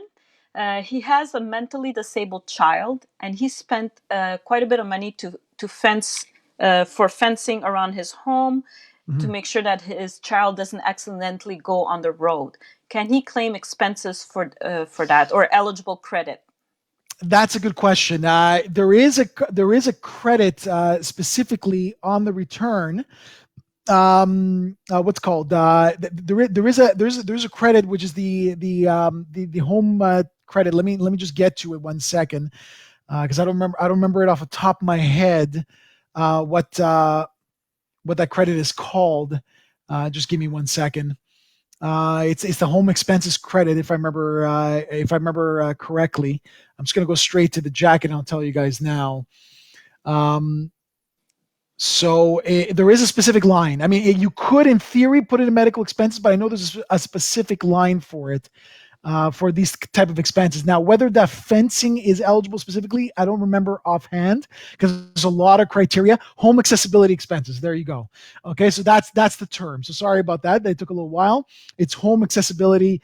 He has a mentally disabled child, and he spent quite a bit of money to fence for fencing around his home. To make sure that his child doesn't accidentally go on the road. Can he claim expenses for that or eligible credit? That's a good question. There is a credit specifically on the return. What's called? There's a credit which is the home credit. Let me just get to it 1 second because I don't remember it off the top of my head. What that credit is called. Just give me 1 second. It's the home expenses credit, if I remember correctly. I'm just gonna go straight to the jacket and I'll tell you guys now. So there is a specific line. You could, in theory, put it in medical expenses, but I know there's a specific line for it. For these type of expenses. Now, whether that fencing is eligible specifically, I don't remember offhand because there's a lot of criteria. Home accessibility expenses. There you go. Okay, so that's the term. So sorry about that. They took a little while. It's home accessibility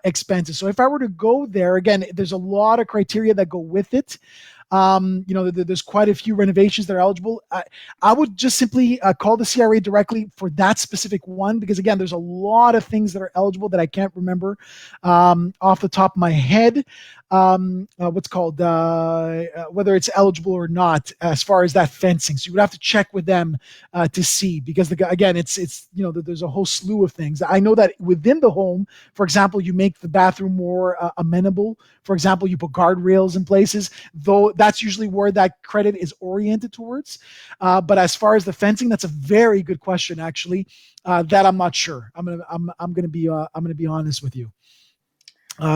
expenses. So if I were to go there, again, there's a lot of criteria that go with it. There's quite a few renovations that are eligible. I would just simply call the CRA directly for that specific one, because again, there's a lot of things that are eligible that I can't remember off the top of my head. What's called whether it's eligible or not as far as that fencing. So you would have to check with them to see, because again, it's there's a whole slew of things. I know that within the home, for example, you make the bathroom more amenable. For example, you put guardrails in places, though that's usually where that credit is oriented towards. But as far as the fencing, that's a very good question, actually. That I'm not sure. I'm gonna be honest with you.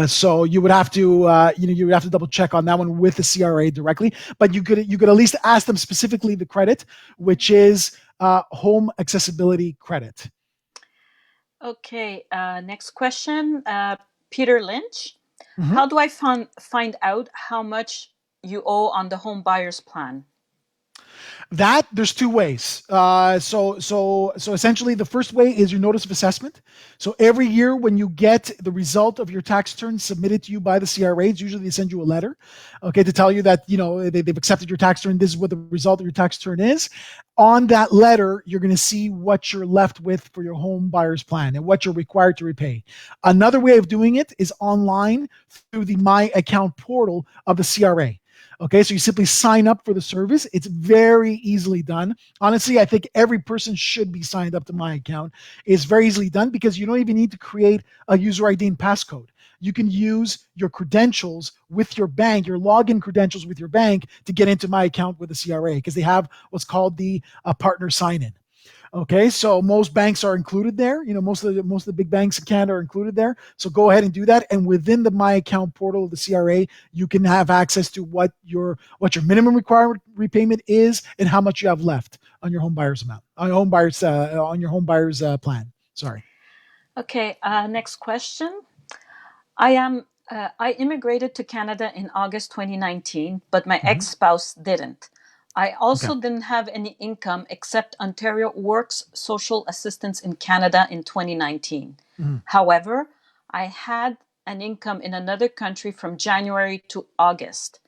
So you would have to you would have to double check on that one with the CRA directly, but you could at least ask them specifically the credit, which is home accessibility credit. Okay, next question. Peter Lynch. Mhm. How do I find out how much you owe on the home buyer's plan? That there's two ways. So essentially, the first way is your notice of assessment. So every year, when you get the result of your tax return submitted to you by the CRAs, usually they send you a letter, okay, to tell you that they've accepted your tax return. This is what the result of your tax return is. On that letter, you're going to see what you're left with for your home buyer's plan and what you're required to repay. Another way of doing it is online through the My Account portal of the CRA. Okay, so you simply sign up for the service. It's very easily done. Honestly, I think every person should be signed up to My Account. It's very easily done because you don't even need to create a user ID and passcode. You can use your credentials with your bank, your login credentials with your bank to get into My Account with the CRA, because they have what's called the partner sign-in. Okay, so most banks are included there. Most of the big banks in Canada are included there. So go ahead and do that. And within the My Account portal of the CRA, you can have access to what your minimum required repayment is and how much you have left on your home buyer's amount, on your home buyer's plan. Sorry. Okay, next question. I immigrated to Canada in August 2019, but my Mm-hmm. ex-spouse didn't. I Okay. also didn't have any income except Ontario Works Social Assistance in Canada in 2019. Mm-hmm. However, I had an income in another country from January to August.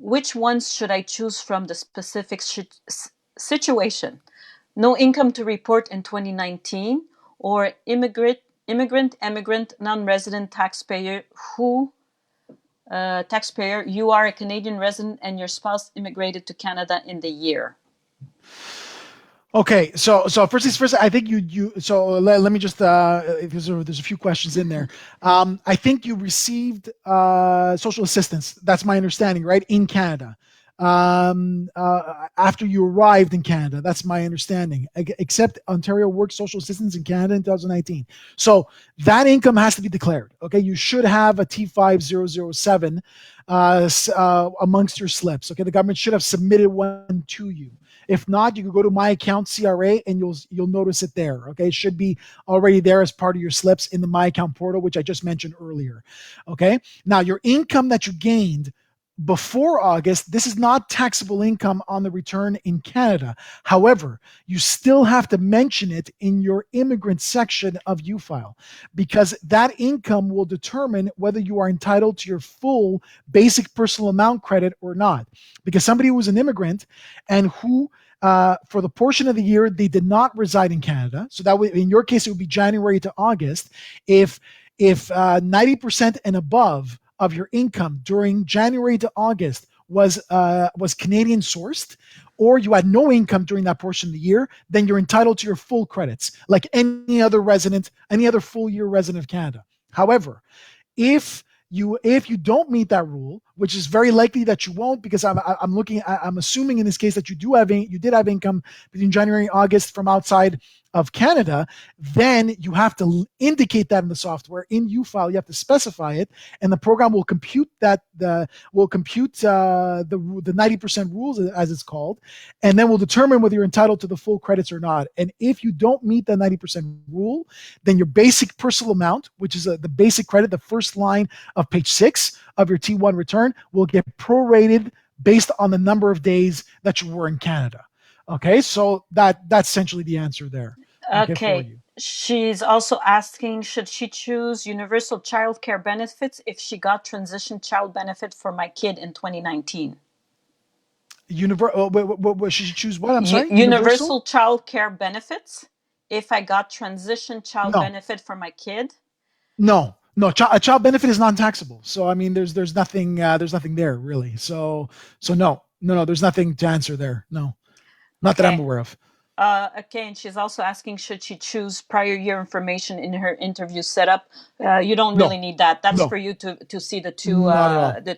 Which ones should I choose from the specific situation? No income to report in 2019, or immigrant, non-resident taxpayer who taxpayer, you are a Canadian resident and your spouse immigrated to Canada in the year. Okay, so first things first, I think let me just because there's a few questions in there. I think you received social assistance. That's my understanding, right? In Canada, after you arrived in Canada, that's my understanding. Except Ontario worked social assistance in Canada in 2019, so that income has to be declared. Okay, you should have a T5007 amongst your slips. Okay, the government should have submitted one to you. If not, you can go to My Account CRA and you'll notice it there. Okay, it should be already there as part of your slips in the My Account portal, which I just mentioned earlier. Okay, now your income that you gained before August, this is not taxable income on the return in Canada. However, you still have to mention it in your immigrant section of UFile, because that income will determine whether you are entitled to your full basic personal amount credit or not. Because somebody who was an immigrant and who for the portion of the year they did not reside in Canada, so that would, in your case, it would be January to August. If 90% and above of your income during January to August was Canadian sourced, or you had no income during that portion of the year, then you're entitled to your full credits, like any other resident, any other full year resident of Canada. However, if you don't meet that rule, which is very likely that you won't, because I'm assuming in this case that you did have income between January and August from outside of Canada, then you have to indicate that in the software in UFile. You have to specify it, and the program will compute the 90% rules, as it's called, and then will determine whether you're entitled to the full credits or not. And if you don't meet the 90% rule, then your basic personal amount, which is the basic credit, the first line of page 6 of your T1 return, will get prorated based on the number of days that you were in Canada. Okay, so that's essentially the answer there. Okay, for Okay. you. She's also asking, should she choose universal child care benefits if she got transition child benefit for my kid in 2019? What should you choose? What? I'm sorry. Universal? Universal child care benefits. If I got transition child No, benefit for my kid. no. A child benefit is non-taxable. So I mean, there's nothing there really. So no. There's nothing to answer there. No, not that I'm Okay. aware of. Okay, and she's also asking, should she choose prior year information in her interview setup? You don't really No, need that. That's for no, you to see the two not at all.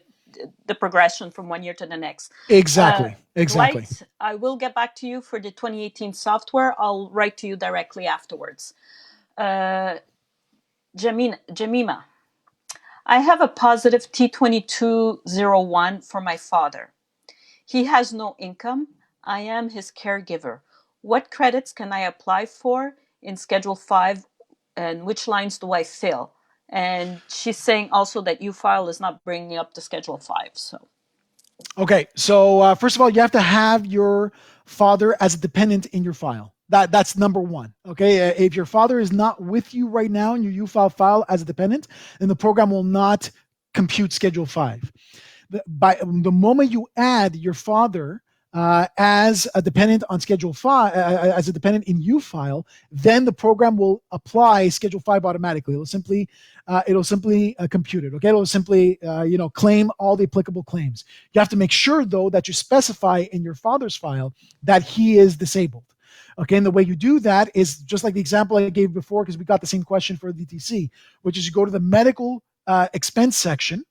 the progression from one year to the next. Exactly, exactly. Dwight, I will get back to you for the 2018 software. I'll write to you directly afterwards. Uh, Jamima, I have a positive T2201 for my father. He has no income. I am his caregiver. What credits can I apply for in Schedule 5 and which lines do I fill? And she's saying also that UFile is not bringing up the Schedule 5. So, Okay, so first of all, you have to have your father as a dependent in your file. That's number one. Okay, if your father is not with you right now in your UFile file as a dependent, then the program will not compute Schedule 5. By the moment you add your father as a dependent on Schedule 5, as a dependent in UFile, then the program will apply Schedule 5 automatically. It'll simply compute it. Okay, it'll simply claim all the applicable claims. You have to make sure though that you specify in your father's file that he is disabled. Okay, and the way you do that is just like the example I gave before, because we got the same question for DTC, which is you go to the medical expense section.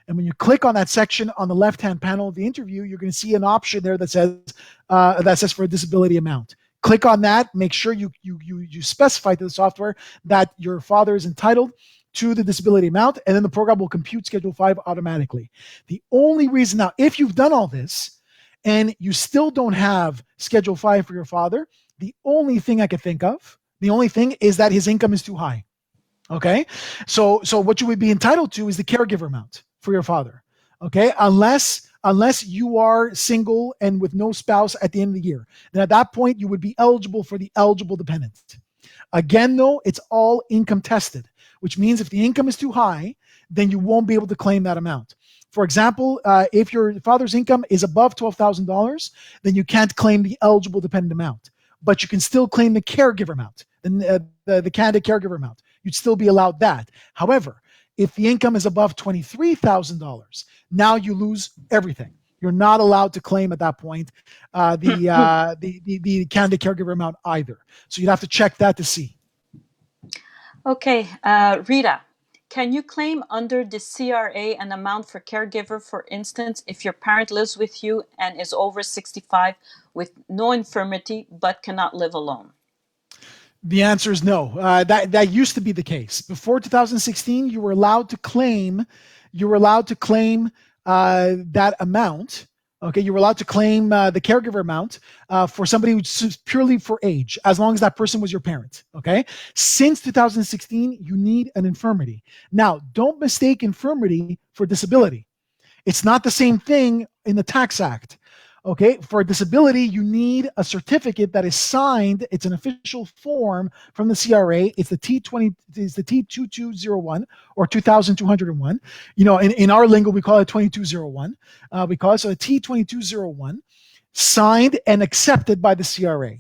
And when you click on that section on the left-hand panel of the interview, you're going to see an option there that says for a disability amount. Click on that. Make sure you specify to the software that your father is entitled to the disability amount, and then the program will compute Schedule 5 automatically. The only reason now, if you've done all this and you still don't have Schedule 5 for your father, the only thing I could think of, the only thing is that his income is too high. Okay, so what you would be entitled to is the caregiver amount for your father. Okay, unless you are single and with no spouse at the end of the year, then at that point you would be eligible for the eligible dependent. Again, though, it's all income tested, which means if the income is too high, then you won't be able to claim that amount. For example, if your father's income is above $12,000, then you can't claim the eligible dependent amount, but you can still claim the caregiver amount, the candidate caregiver amount. You'd still be allowed that. However, if the income is above $23,000, now you lose everything. You're not allowed to claim at that point the candidate caregiver amount either. So you'd have to check that to see. okay, Rita, can you claim under the CRA an amount for caregiver, for instance, if your parent lives with you and is over 65 with no infirmity but cannot live alone? The answer is no. That used to be the case. Before 2016, you were allowed to claim that amount. Okay, you were allowed to claim the caregiver amount for somebody who's purely for age, as long as that person was your parent. Okay, since 2016, you need an infirmity. Now, don't mistake infirmity for disability. It's not the same thing in the Tax Act. Okay, for a disability, you need a certificate that is signed. It's an official form from the CRA. It's the T2201 or 2201. In our lingo, we call it 2201. We call it so the T2201, signed and accepted by the CRA.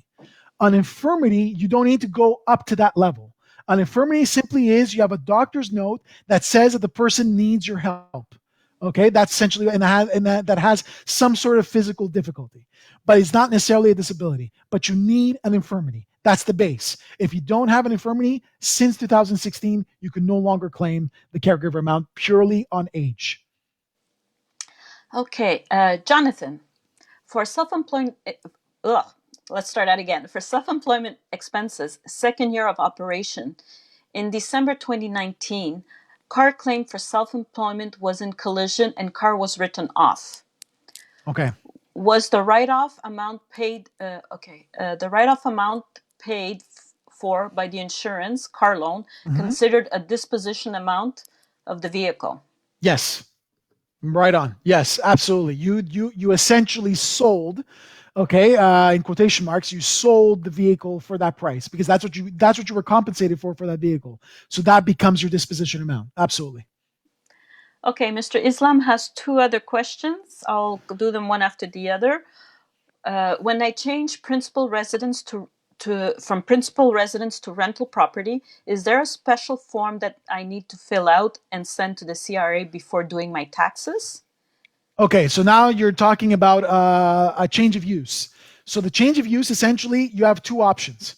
On infirmity, you don't need to go up to that level. An infirmity simply is you have a doctor's note that says that the person needs your help. Okay, that's essentially, and that has some sort of physical difficulty, but it's not necessarily a disability. But you need an infirmity. That's the base. If you don't have an infirmity since 2016, you can no longer claim the caregiver amount purely on age. Okay, Jonathan, for self-employment, let's start that again. For self-employment expenses, second year of operation, in December 2019, car claim for self-employment was in collision and car was written off. Okay. Was the write-off amount paid? The write-off amount paid for by the insurance car loan considered a disposition amount of the vehicle? Yes. Right on. Yes, absolutely. You essentially sold, okay, in quotation marks, you sold the vehicle for that price because that's what you were compensated for that vehicle. So that becomes your disposition amount. Absolutely. Okay, Mr. Islam has two other questions. I'll do them one after the other. When I change principal residence from principal residence to rental property, is there a special form that I need to fill out and send to the CRA before doing my taxes? Okay, so now you're talking about a change of use. So the change of use, essentially, you have two options.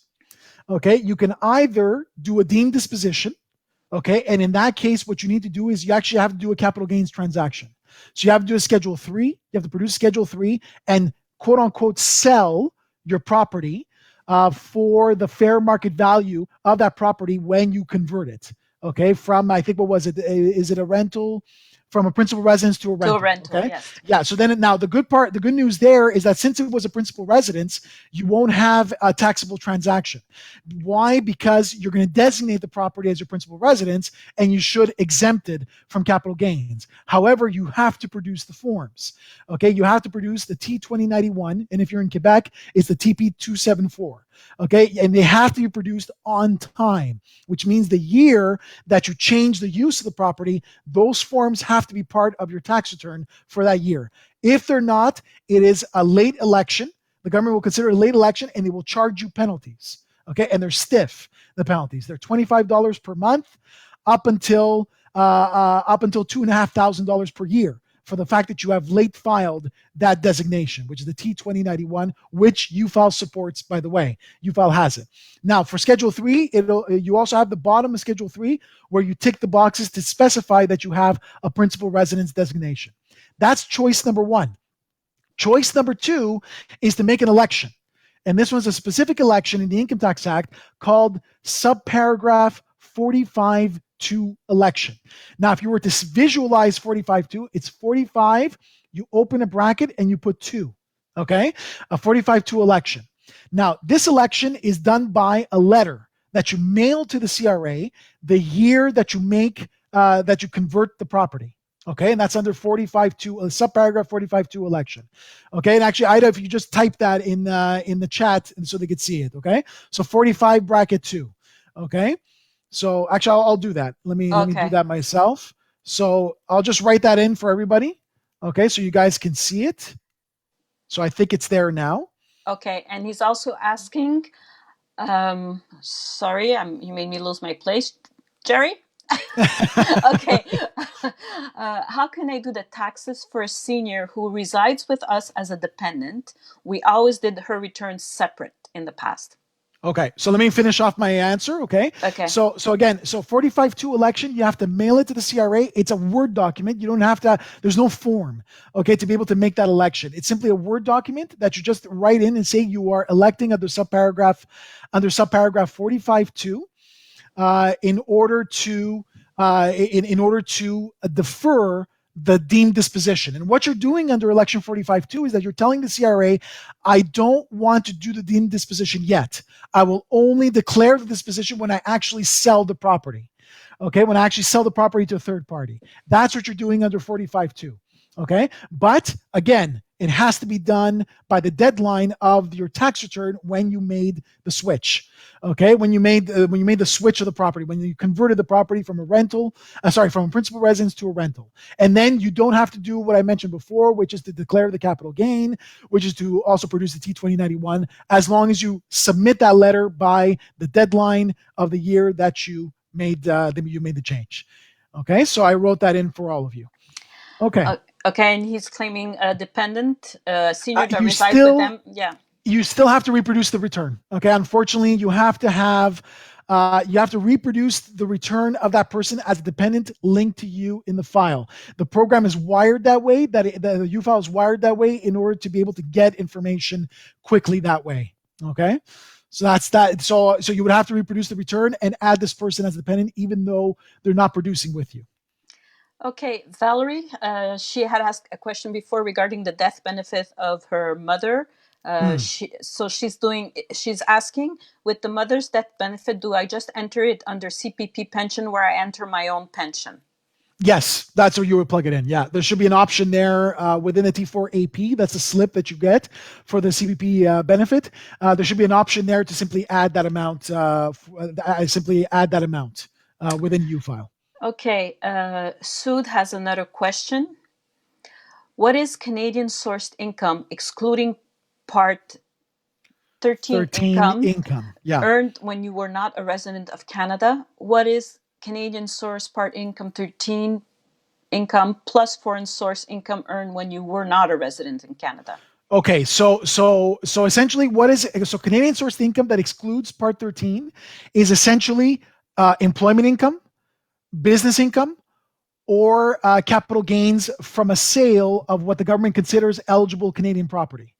Okay, you can either do a deemed disposition. Okay, and in that case, what you need to do is you actually have to do a capital gains transaction. So you have to do a Schedule 3, you have to produce Schedule 3 and quote unquote sell your property for the fair market value of that property when you convert it. Okay, from, I think, what was it? Is it a rental? From a principal residence to a To a rental. rental, Okay. yes. Yeah. So then now the good news there is that since it was a principal residence, you won't have a taxable transaction. Why? Because you're going to designate the property as your principal residence and you should exempt it from capital gains. However, you have to produce the forms. Okay. You have to produce the T2091. And if you're in Quebec, it's the TP274. Okay. And they have to be produced on time, which means the year that you change the use of the property, those forms have to be part of your tax return for that year. If they're not, it is a late election. The government will consider it a late election and they will charge you penalties. Okay, and they're stiff, the penalties. They're $25 per month up until $2,500 per year for the fact that you have late filed that designation, which is the T2091, which UFile supports, by the way. UFile has it. Now, for Schedule 3, you also have the bottom of Schedule 3 where you tick the boxes to specify that you have a principal residence designation. That's choice number one. Choice number two is to make an election. And this one's a specific election in the Income Tax Act called subparagraph 45.2 election. Now, if you were to visualize 45.2, it's 45, you open a bracket and you put 2, okay? A 45.2 election. Now, this election is done by a letter that you mail to the CRA the year that that you convert the property. Okay, and that's under 45.2, subparagraph 45.2 election. Okay, and actually, Ida, if you just type that in the chat and so they could see it. Okay, so 45 bracket 2. Okay, so actually, I'll do that. Let me do that myself. So I'll just write that in for everybody. Okay, so you guys can see it. So I think it's there now. Okay, and he's also asking, sorry, you made me lose my place. Jerry? Okay. How can I do the taxes for a senior who resides with us as a dependent? We always did her returns separate in the past. Okay, so let me finish off my answer. Okay. Okay. So again, 45.2 election, you have to mail it to the CRA. It's a Word document. You don't have to. There's no form. Okay, to be able to make that election. It's simply a Word document that you just write in and say you are electing under subparagraph 45.2 in order to defer the deemed disposition. And what you're doing under election 45.2 is that you're telling the CRA, I don't want to do the deemed disposition yet. I will only declare the disposition when I actually sell the property. Okay, when I actually sell the property to a third party. That's what you're doing under 45.2. Okay, but again, it has to be done by the deadline of your tax return when you made the switch. Okay, when you made the switch of the property, when you converted the property from from a principal residence to a rental, and then you don't have to do what I mentioned before, which is to declare the capital gain, which is to also produce the T2091, as long as you submit that letter by the deadline of the year that you made the change. Okay, so I wrote that in for all of you. Okay. Okay, and he's claiming a dependent senior that resides with them. Yeah. You still have to reproduce the return. Okay, unfortunately, you have to reproduce the return of that person as a dependent linked to you in the file. The program is wired that way. The UFile is wired that way in order to be able to get information quickly that way. Okay. So that's that. So you would have to reproduce the return and add this person as a dependent, even though they're not producing with you. Okay, Valerie, she had asked a question before regarding the death benefit of her mother. She's asking, with the mother's death benefit, do I just enter it under CPP pension where I enter my own pension? Yes, that's where you would plug it in. Yeah, there should be an option there within the T4 AP. That's a slip that you get for the CPP benefit. There should be an option there to simply add that amount. Within UFile. Okay, Sud has another question. What is Canadian sourced income excluding Part 13 13 income income. Yeah. earned when you were not a resident of Canada? What is Canadian source Part income 13 income plus foreign source income earned when you were not a resident in Canada? Okay, so essentially, what is so Canadian sourced income that excludes Part 13 is essentially employment income, business income, or capital gains from a sale of what the government considers eligible Canadian property.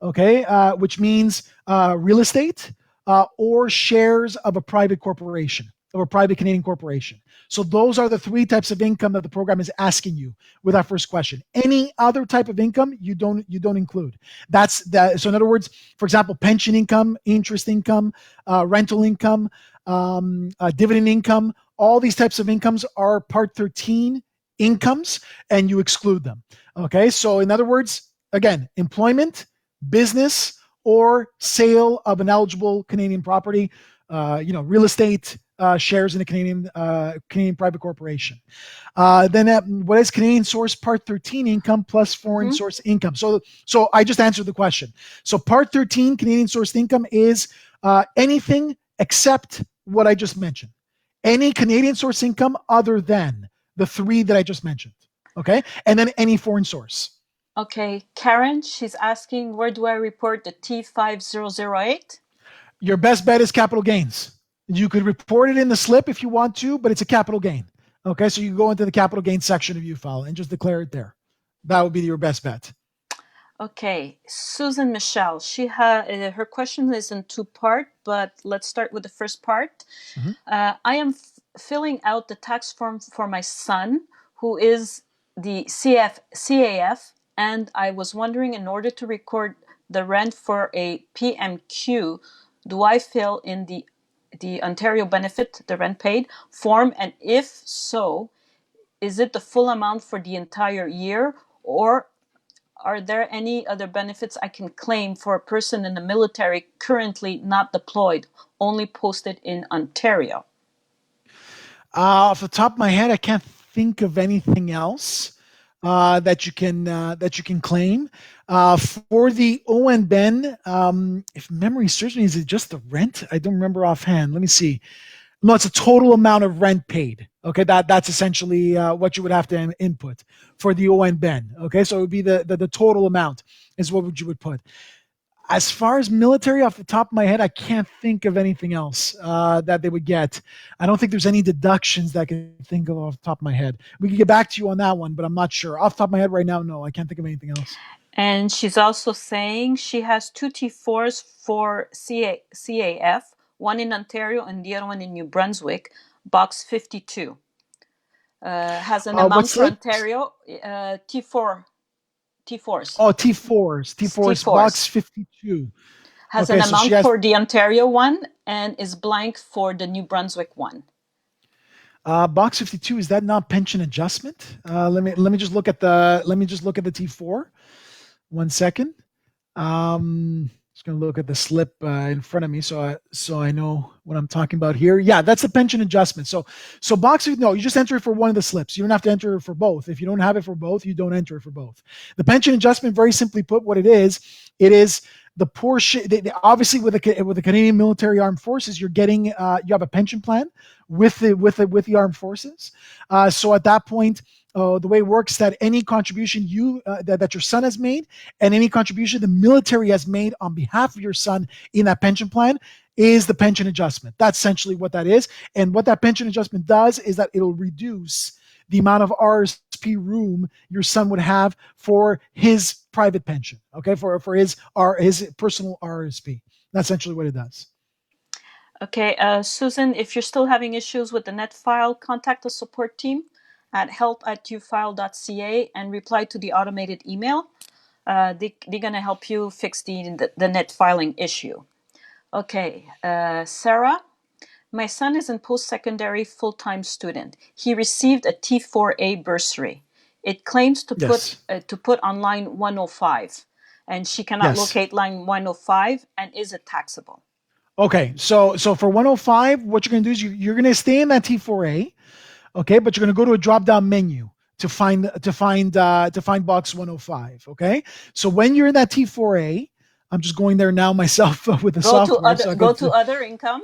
Okay, which means real estate or shares of a private corporation or a private Canadian corporation. So those are the three types of income that the program is asking you with our first question. Any other type of income you don't include. That's that. So in other words, for example, pension income, interest income, rental income, dividend income, all these types of incomes are Part 13 incomes, and you exclude them. Okay, so in other words, again, employment, business, or sale of an eligible Canadian property, real estate, shares in a Canadian private corporation. Then what is Canadian source Part 13 income plus foreign Mm-hmm. source income? So I just answered the question. So Part 13 Canadian source income is anything except what I just mentioned. Any Canadian source income other than the three that I just mentioned. Okay, and then any foreign source. Okay, Karen, she's asking, where do I report the T5008? Your best bet is capital gains. You could report it in the slip if you want to, but it's a capital gain. Okay, so you go into the capital gain section of UFile and just declare it there. That would be your best bet. Okay, Susan Michelle. Her question is in two part, but let's start with the first part. Mhm. I am filling out the tax form for my son, who is the CAF, and I was wondering, in order to record the rent for a PMQ, do I fill in the Ontario benefit, the rent paid form, and if so, is it the full amount for the entire year, or are there any other benefits I can claim for a person in the military currently not deployed, only posted in Ontario? Off the top of my head, I can't think of anything else that you can claim for the ON Ben. If memory serves me, is it just the rent? I don't remember offhand. Let me see. No, it's a total amount of rent paid. Okay, that's essentially what you would have to input for the ON Ben. Okay, so it would be the total amount is what you would put. As far as military, off the top of my head, I can't think of anything else that they would get. I don't think there's any deductions that I can think of off the top of my head. We can get back to you on that one, but I'm not sure. Off the top of my head right now, no, I can't think of anything else. And she's also saying she has two T4s for CAF, one in Ontario and the other one in New Brunswick, box 52. Has an What amount for slips? Ontario, T4, T4s. Oh, T4s, T4s, box T4s. 52. Has Okay, an so she amount has for the Ontario one and is blank for the New Brunswick one. box 52. Is that not pension adjustment? Let me just look at the T4. 1 second. Just gonna look at the slip in front of me, so I know what I'm talking about here. Yeah, that's the pension adjustment. So box no, you just enter it for one of the slips. You don't have to enter it for both. If you don't have it for both, you don't enter it for both. The pension adjustment, very simply put, what it is the portion. Obviously, with the Canadian Military Armed Forces, you're getting you have a pension plan with the armed forces. So at that point, the way it works that any contribution that your son has made and any contribution the military has made on behalf of your son in that pension plan is the pension adjustment. That's essentially what that is. And what that pension adjustment does is that it'll reduce the amount of RSP room your son would have for his private pension, okay, for his personal RSP. That's essentially what it does. Okay, Susan, if you're still having issues with the net file, contact the support team at help@ufile.ca and reply to the automated email. They're going to help you fix the net filing issue. Okay, Sarah, my son is in post-secondary full-time student. He received a T4A bursary. It claims Yes. to put on line 105, and she cannot Yes. locate line 105. And is it taxable? Okay. So for 105, what you're going to do is you're going to stay in that T4A. Okay, but you're going to go to a drop down menu to find box 105. Okay, so when you're in that T4A, I'm just going there now myself with the Go to software, other so I go could. to other income.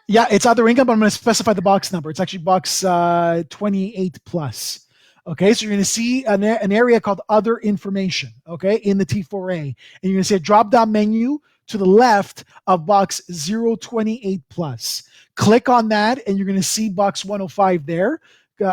Yeah, it's other income, but I'm going to specify the box number. It's actually box 28 plus. Okay, so you're going to see an area called other information, okay, in the T4A. And you're going to see a drop down menu to the left of box 028 plus. Click on that, and you're going to see box 105 there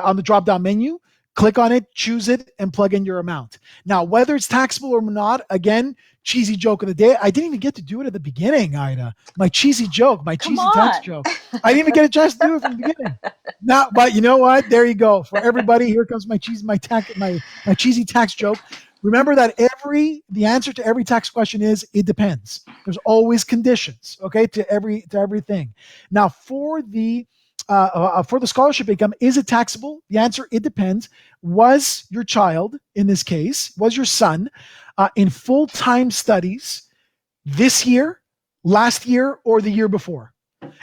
on the drop down menu. Click on it, choose it, and plug in your amount. Now, whether it's taxable or not, again, cheesy joke of the day. I didn't even get to do it at the beginning, Ida. My cheesy joke, my Come cheesy tax on. joke. I didn't even get a chance to do it from the beginning. Now, but you know what? There you go. For everybody, here comes my cheesy tax joke. Remember that the answer to every tax question is it depends. There's always conditions, okay, to everything. Now, for the scholarship income, is it taxable? The answer, it depends. Was your child, in this case, was your son in full-time studies this year, last year, or the year before?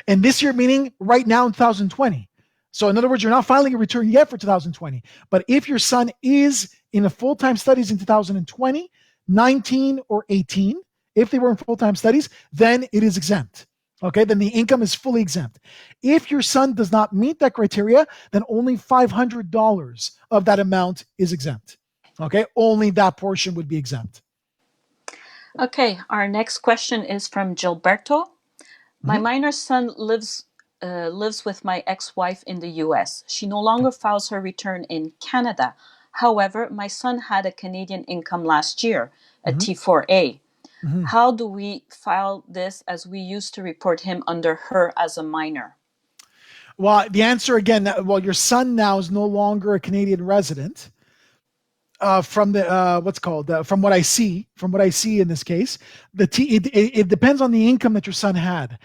And this year meaning right now in 2020. So in other words, you're not filing a return yet for 2020. But if your son is in a full-time studies in 2020, 19, or 18, if they were in full-time studies, then it is exempt. Okay, then the income is fully exempt. If your son does not meet that criteria, then only $500 of that amount is exempt. Okay, only that portion would be exempt. Okay, our next question is from Gilberto. My Mhm. minor son lives with my ex-wife in the US. She no longer files her return in Canada. However, my son had a Canadian income last year, a Mhm. T4A. Mhm. How do we file this, as we used to report him under her as a minor? Well, the answer again, well, your son now is no longer a Canadian resident. From the what's called from what I see in this case, it depends on the income that your son had,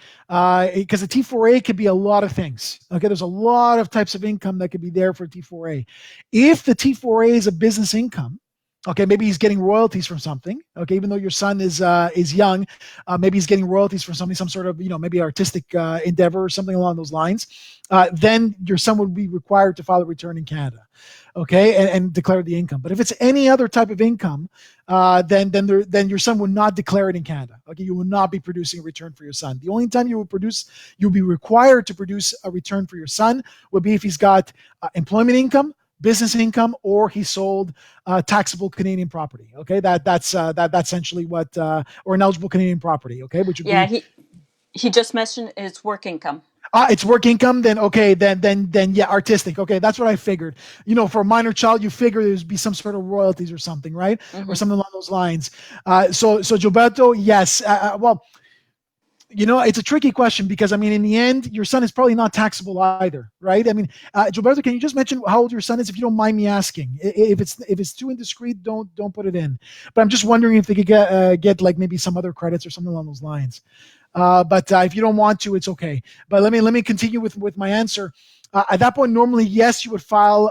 because the T4A could be a lot of things. Okay, there's a lot of types of income that could be there for T4A. If the T4A is a business income, okay, maybe he's getting royalties from something. Okay, even though your son is young, maybe he's getting royalties from something, some sort of maybe artistic endeavor or something along those lines. Then your son would be required to file a return in Canada, okay, and declare the income. But if it's any other type of income, then your son would not declare it in Canada. Okay, you will not be producing a return for your son. The only time you'll be required to produce a return for your son would be if he's got employment income, business income, or he sold taxable Canadian property. Okay, that's essentially what or an eligible Canadian property. Okay, which would Yeah, be he just mentioned his work income. it's work income, then okay, then yeah, artistic. Okay, that's what I figured. For a minor child, you figure there'd be some sort of royalties or something, right? Or Mm-hmm. something along those lines. So Gilberto, yes. Well, it's a tricky question because I mean, in the end, your son is probably not taxable either, right? I mean, Gilberto, can you just mention how old your son is, if you don't mind me asking? If it's too indiscreet, don't put it in. But I'm just wondering if they could get like maybe some other credits or something along those lines. But if you don't want to, it's okay. But let me continue with my answer. At that point, normally, yes, you would file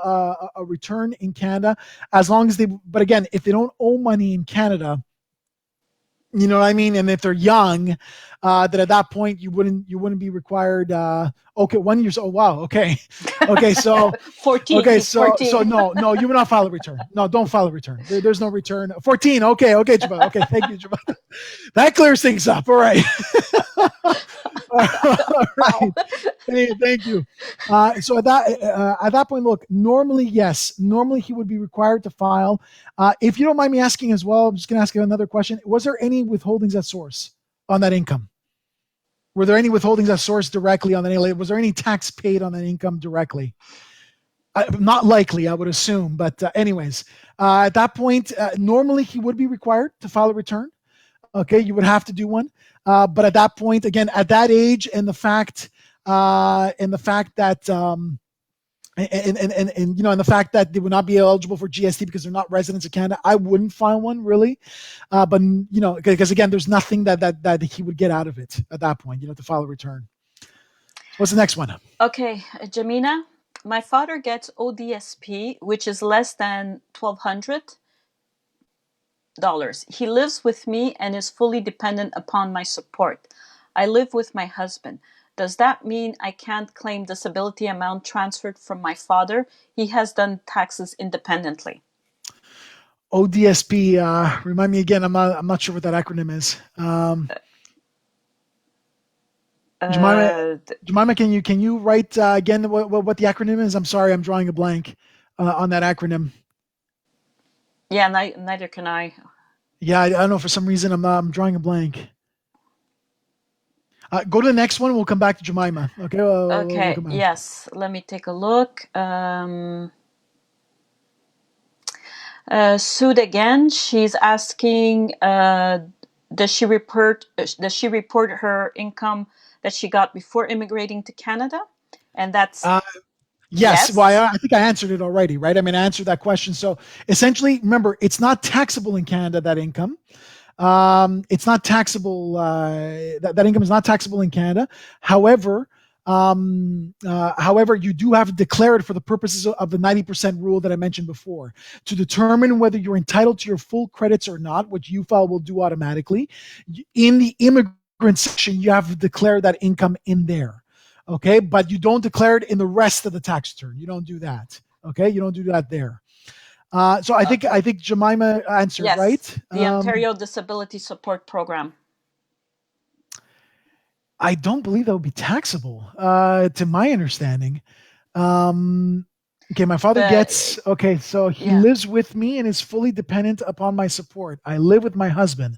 a return in Canada as long as they. But again, if they don't owe money in Canada, you know what I mean, and if they're young, then at that point you wouldn't be required. Okay, 1 year. Oh wow. Okay, okay. So 14. okay, He's so 14. no, you will not file a return. No, don't file a return. There's no return. 14. Okay, Jabal. Okay, thank you, Jabal. That clears things up. All right. All Wow. right. Thank you. So at that point, look. Normally, yes. Normally, he would be required to file. If you don't mind me asking as well, I'm just going to ask you another question. Was there any withholdings at source on that income? Were there any withholdings at source directly on that? Was there any tax paid on that income directly? Not likely, I would assume. But anyways, at that point, normally he would be required to file a return. Okay, you would have to do one. But at that point, again, at that age, and the fact that and the fact that they would not be eligible for GST because they're not residents of Canada, I wouldn't file one really. But because again, there's nothing that he would get out of it at that point. To file a return. What's the next one? Okay, Jamina. My father gets ODSP, which is less than $1,200. He lives with me and is fully dependent upon my support. I live with my husband. Does that mean I can't claim disability amount transferred from my father? He has done taxes independently. ODSP, remind me again. I'm not sure what that acronym is. Jemima, Uh, Jemima, can you write again what the acronym is? I'm sorry, I'm drawing a blank on that acronym. yeah, neither can I. Yeah, I don't know. For some reason, I'm drawing a blank. Go to the next one. We'll come back to Jemima. Okay, we'll Okay, come back. yes, let me take a look. Sued again. She's asking, does she report her income that she got before immigrating to Canada? And that's Uh, yes. Well, yes. I think I answered it already, right? I mean, I answered that question. So essentially, remember, it's not taxable in Canada, that income. It's not taxable. That income is not taxable in Canada. However, however, you do have to declare it for the purposes of the 90% rule that I mentioned before. To determine whether you're entitled to your full credits or not, which UFile will do automatically, in the immigrant section, you have to declare that income in there. Okay, but you don't declare it in the rest of the tax return. You don't do that. Okay, you don't do that there. So I Okay. think Jemima answered Yes, right. the Ontario Disability Support Program. I don't believe that would be taxable, to my understanding. Um, okay, my father But gets, okay, so he yeah. lives with me and is fully dependent upon my support. I live with my husband.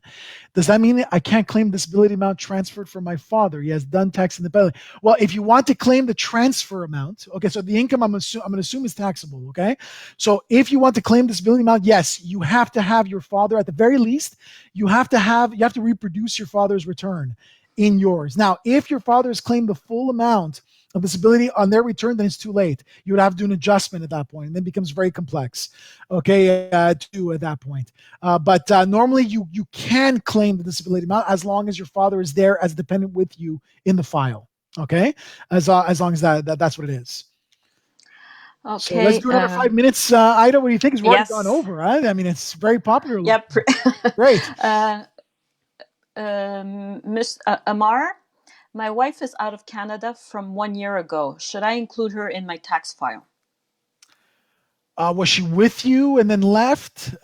Does that mean that I can't claim disability amount transferred from my father? He has done tax independently. Well, if you want to claim the transfer amount, okay, so the income I'm going to assume is taxable, okay? So if you want to claim disability amount, yes, you have to have your father, at the very least, you have to reproduce your father's return in yours. Now, if your father has claimed the full amount of disability on their return, then it's too late. You would have to do an adjustment at that point, and then it becomes very complex, okay, to do at that point. But normally you can claim the disability amount as long as your father is there as a dependent with you in the file, okay, as long as that's what it is. So let's Okay. do another 5 minutes. Ida, what do you think? Is we've already gone Yes. over, right? I mean, it's very popular Yep. looking. Great. Miss Amar, my wife is out of Canada from 1 year ago. Should I include her in my tax file? Was she with you and then left?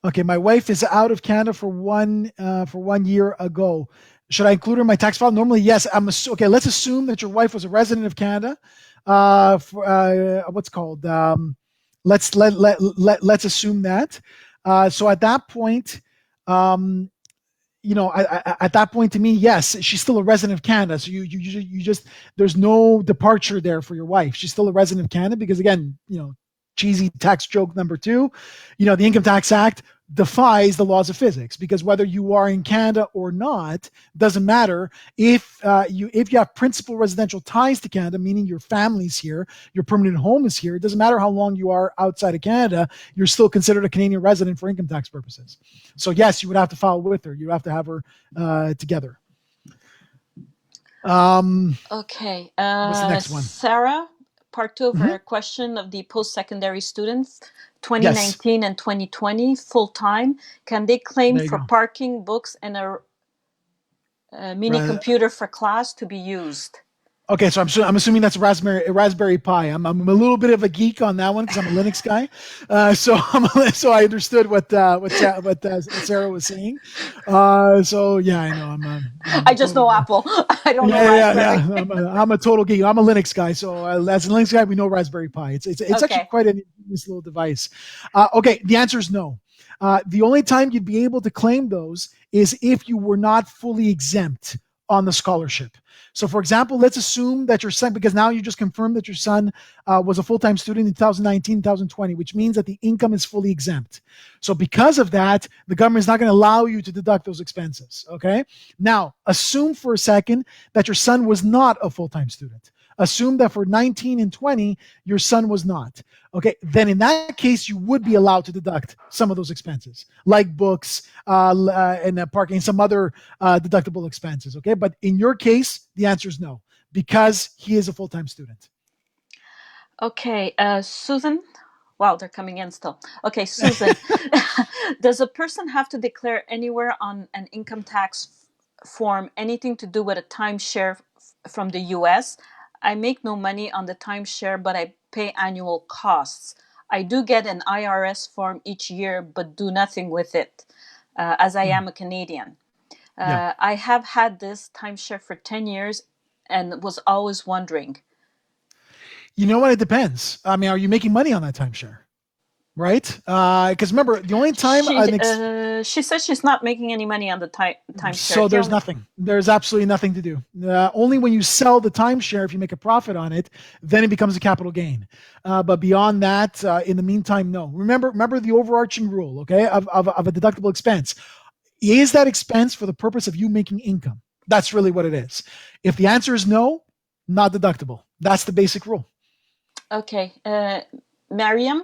Okay, my wife is out of Canada for 1 year ago. Should I include her in my tax file? Normally, yes. Okay. Let's assume that your wife was a resident of Canada. What's called? Let's assume that. So at that point, um, at that point, to me, yes, she's still a resident of Canada. So you just there's no departure there for your wife. She's still a resident of Canada because, again, cheesy tax joke number two, the Income Tax Act defies the laws of physics, because whether you are in Canada or not doesn't matter. If you have principal residential ties to Canada, meaning your family's here, your permanent home is here, it doesn't matter how long you are outside of Canada, you're still considered a Canadian resident for income tax purposes. So yes, you would have to file with her. You would have to have her together. Okay. What's the next one? Sarah, part two of Mm-hmm. her question of the post-secondary students, Yes, 2019 and 2020, full-time. Can they claim there you for go. parking, books, and a mini Right. computer for class to be used? Okay, so I'm assuming that's a Raspberry Pi. I'm a little bit of a geek on that one because I'm a Linux guy. So I understood what Sarah was saying. So yeah, I know I'm I a just total know Apple. I don't know yeah, yeah, yeah. Raspberry. I'm a total geek. I'm a Linux guy. So as a Linux guy, we know Raspberry Pi. It's actually Okay. quite a nice little device. Okay, the answer is no. The only time you'd be able to claim those is if you were not fully exempt on the scholarship. So, for example, let's assume that your son, because now you just confirmed that your son was a full-time student in 2019, 2020, which means that the income is fully exempt. So, because of that, the government is not going to allow you to deduct those expenses. Okay. Now, assume for a second that your son was not a full-time student. Assume that for 19 and 20, your son was not. Okay, then in that case, you would be allowed to deduct some of those expenses, like books and parking, and some other deductible expenses. Okay, but in your case, the answer is no, because he is a full-time student. Okay. Susan. Wow, they're coming in still. Okay, Susan. Does a person have to declare anywhere on an income tax form anything to do with a timeshare from the US. I make no money on the timeshare, but I pay annual costs. I do get an IRS form each year, but do nothing with it, as I Mm, am a Canadian. yeah. I have had this timeshare for 10 years and was always wondering. You know what? It depends. I mean, are you making money on that timeshare? Right? Because remember, the only time She says she's not making any money on the timeshare. so there's nothing. There's absolutely nothing to do. Only when you sell the timeshare, if you make a profit on it, then it becomes a capital gain. But beyond that, in the meantime, no. Remember the overarching rule, okay, of a deductible expense. Is that expense for the purpose of you making income? That's really what it is. If the answer is no, not deductible. That's the basic rule. Okay, Mariam,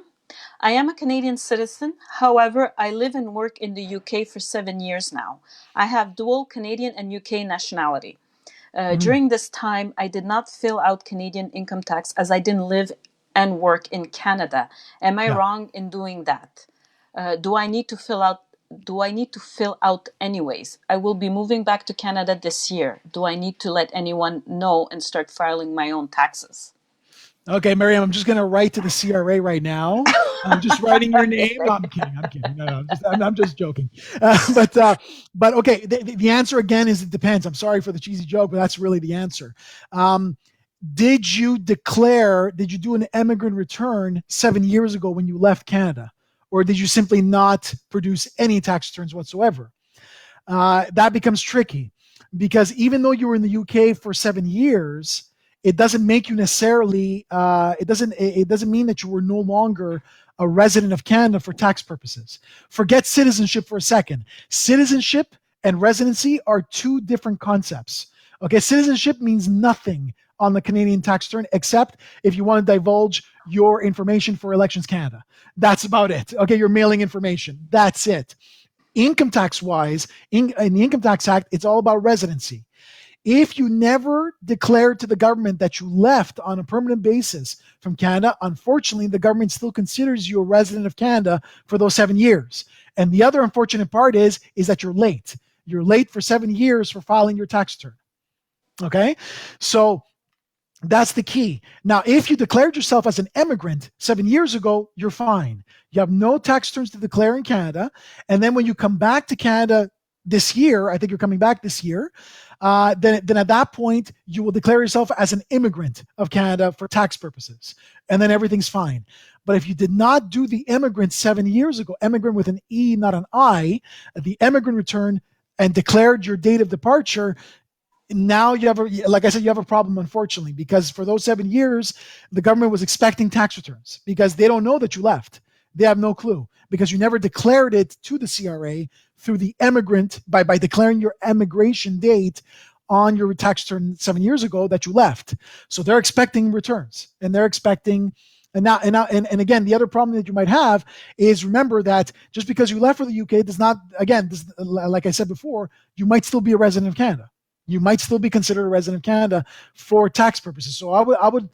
I am a Canadian citizen. However, I live and work in the UK for 7 years now. I have dual Canadian and UK nationality. Mhm. During this time, I did not fill out Canadian income tax as I didn't live and work in Canada. Am I Yeah. wrong in doing that? Do I need to fill out? Do I need to fill out anyways? I will be moving back to Canada this year. Do I need to let anyone know and start filing my own taxes? Okay, Miriam, I'm just going to write to the CRA right now. I'm just writing your name. No, I'm kidding. I'm kidding. No, no, I'm just joking. But okay, the answer again is it depends. I'm sorry for the cheesy joke, but that's really the answer. Um, did you declare? Did you do an immigrant return 7 years ago when you left Canada, or did you simply not produce any tax returns whatsoever? That becomes tricky because even though you were in the UK for 7 years, it doesn't make you necessarily. It doesn't mean that you were no longer a resident of Canada for tax purposes. Forget citizenship for a second. Citizenship and residency are two different concepts. Okay, citizenship means nothing on the Canadian tax return except if you want to divulge your information for Elections Canada. That's about it. Okay, your mailing information. That's it. Income tax wise, in the Income Tax Act, it's all about residency. If you never declared to the government that you left on a permanent basis from Canada, unfortunately, the government still considers you a resident of Canada for those 7 years. And the other unfortunate part is that you're late. You're late for 7 years for filing your tax return. Okay, so that's the key. Now, if you declared yourself as an immigrant 7 years ago, you're fine. You have no tax returns to declare in Canada. And then when you come back to Canada this year, I think you're coming back this year, then at that point, you will declare yourself as an immigrant of Canada for tax purposes. And then everything's fine. But if you did not do the immigrant 7 years ago, immigrant with an E, not an I, the immigrant return, and declared your date of departure, now you have like I said, you have a problem, unfortunately, because for those 7 years, the government was expecting tax returns because they don't know that you left. They have no clue because you never declared it to the CRA through the immigrant by declaring your emigration date on your tax return 7 years ago that you left. So they're expecting returns and they're expecting. And again, the other problem that you might have is remember that just because you left for the UK does not, again, like I said before, you might still be a resident of Canada. You might still be considered a resident of Canada for tax purposes. So I would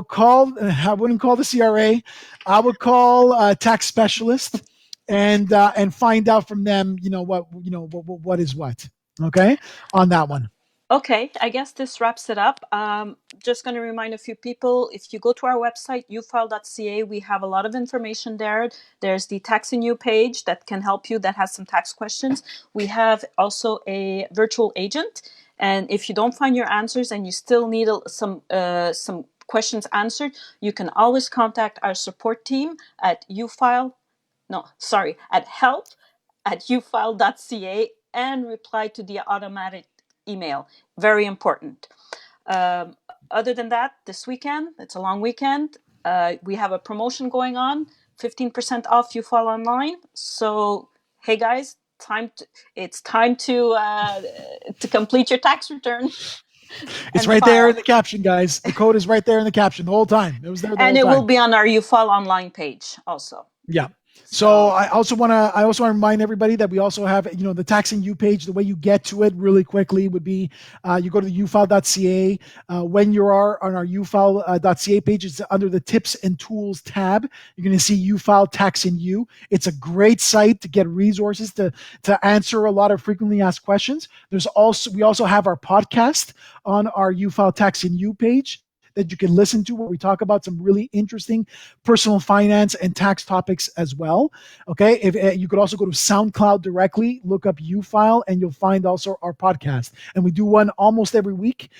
call. I wouldn't call the CRA. I would call a tax specialist and find out from them. What is what. Okay, on that one. Okay, I guess this wraps it up. Just going to remind a few people, if you go to our website, ufile.ca, we have a lot of information there. There's the Taxing You page that can help you, that has some tax questions. We have also a virtual agent. And if you don't find your answers and you still need some questions answered, you can always contact our support team at help at ufile.ca and reply to the automatic email. Very important. Um, Other than that, this weekend, it's a long weekend. We have a promotion going on, 15% off UFile online. So, hey guys, it's time to complete your tax return It's and right there in file. the caption, guys. The code is right there in the caption the whole time. It was there the And whole it will time. be on our UFile online page also. Yeah. So So I also want to remind everybody that we also have, the taxing you page. The way you get to it really quickly would be you go to the ufile.ca. When you are on our ufile.ca page, it's under the tips and tools tab. You're going to see Ufile Taxing You. It's a great site to get resources to answer a lot of frequently asked questions. We also have our podcast on our Ufile Taxing You page that you can listen to, where we talk about some really interesting personal finance and tax topics as well. Okay, if you could also go to SoundCloud directly, look up UFile, and you'll find also our podcast. And we do one almost every week.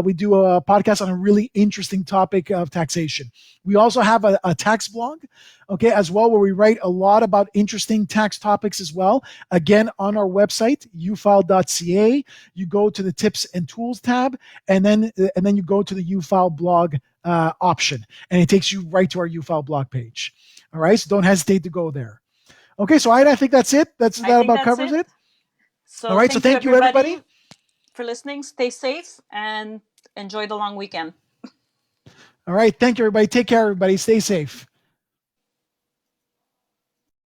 We do a podcast on a really interesting topic of taxation. We also have a tax blog, okay, as well, where we write a lot about interesting tax topics as well. Again, on our website, ufile.ca, you go to the tips and tools tab, and then you go to the Ufile blog option, and it takes you right to our Ufile blog page. All right, so don't hesitate to go there. Okay, so I think that's it. I That think about that's covers it. it. All So right, so thank you, thank you, everybody, everybody. for listening. Stay safe and enjoy the long weekend. All right, thank you, everybody. Take care, everybody. Stay safe.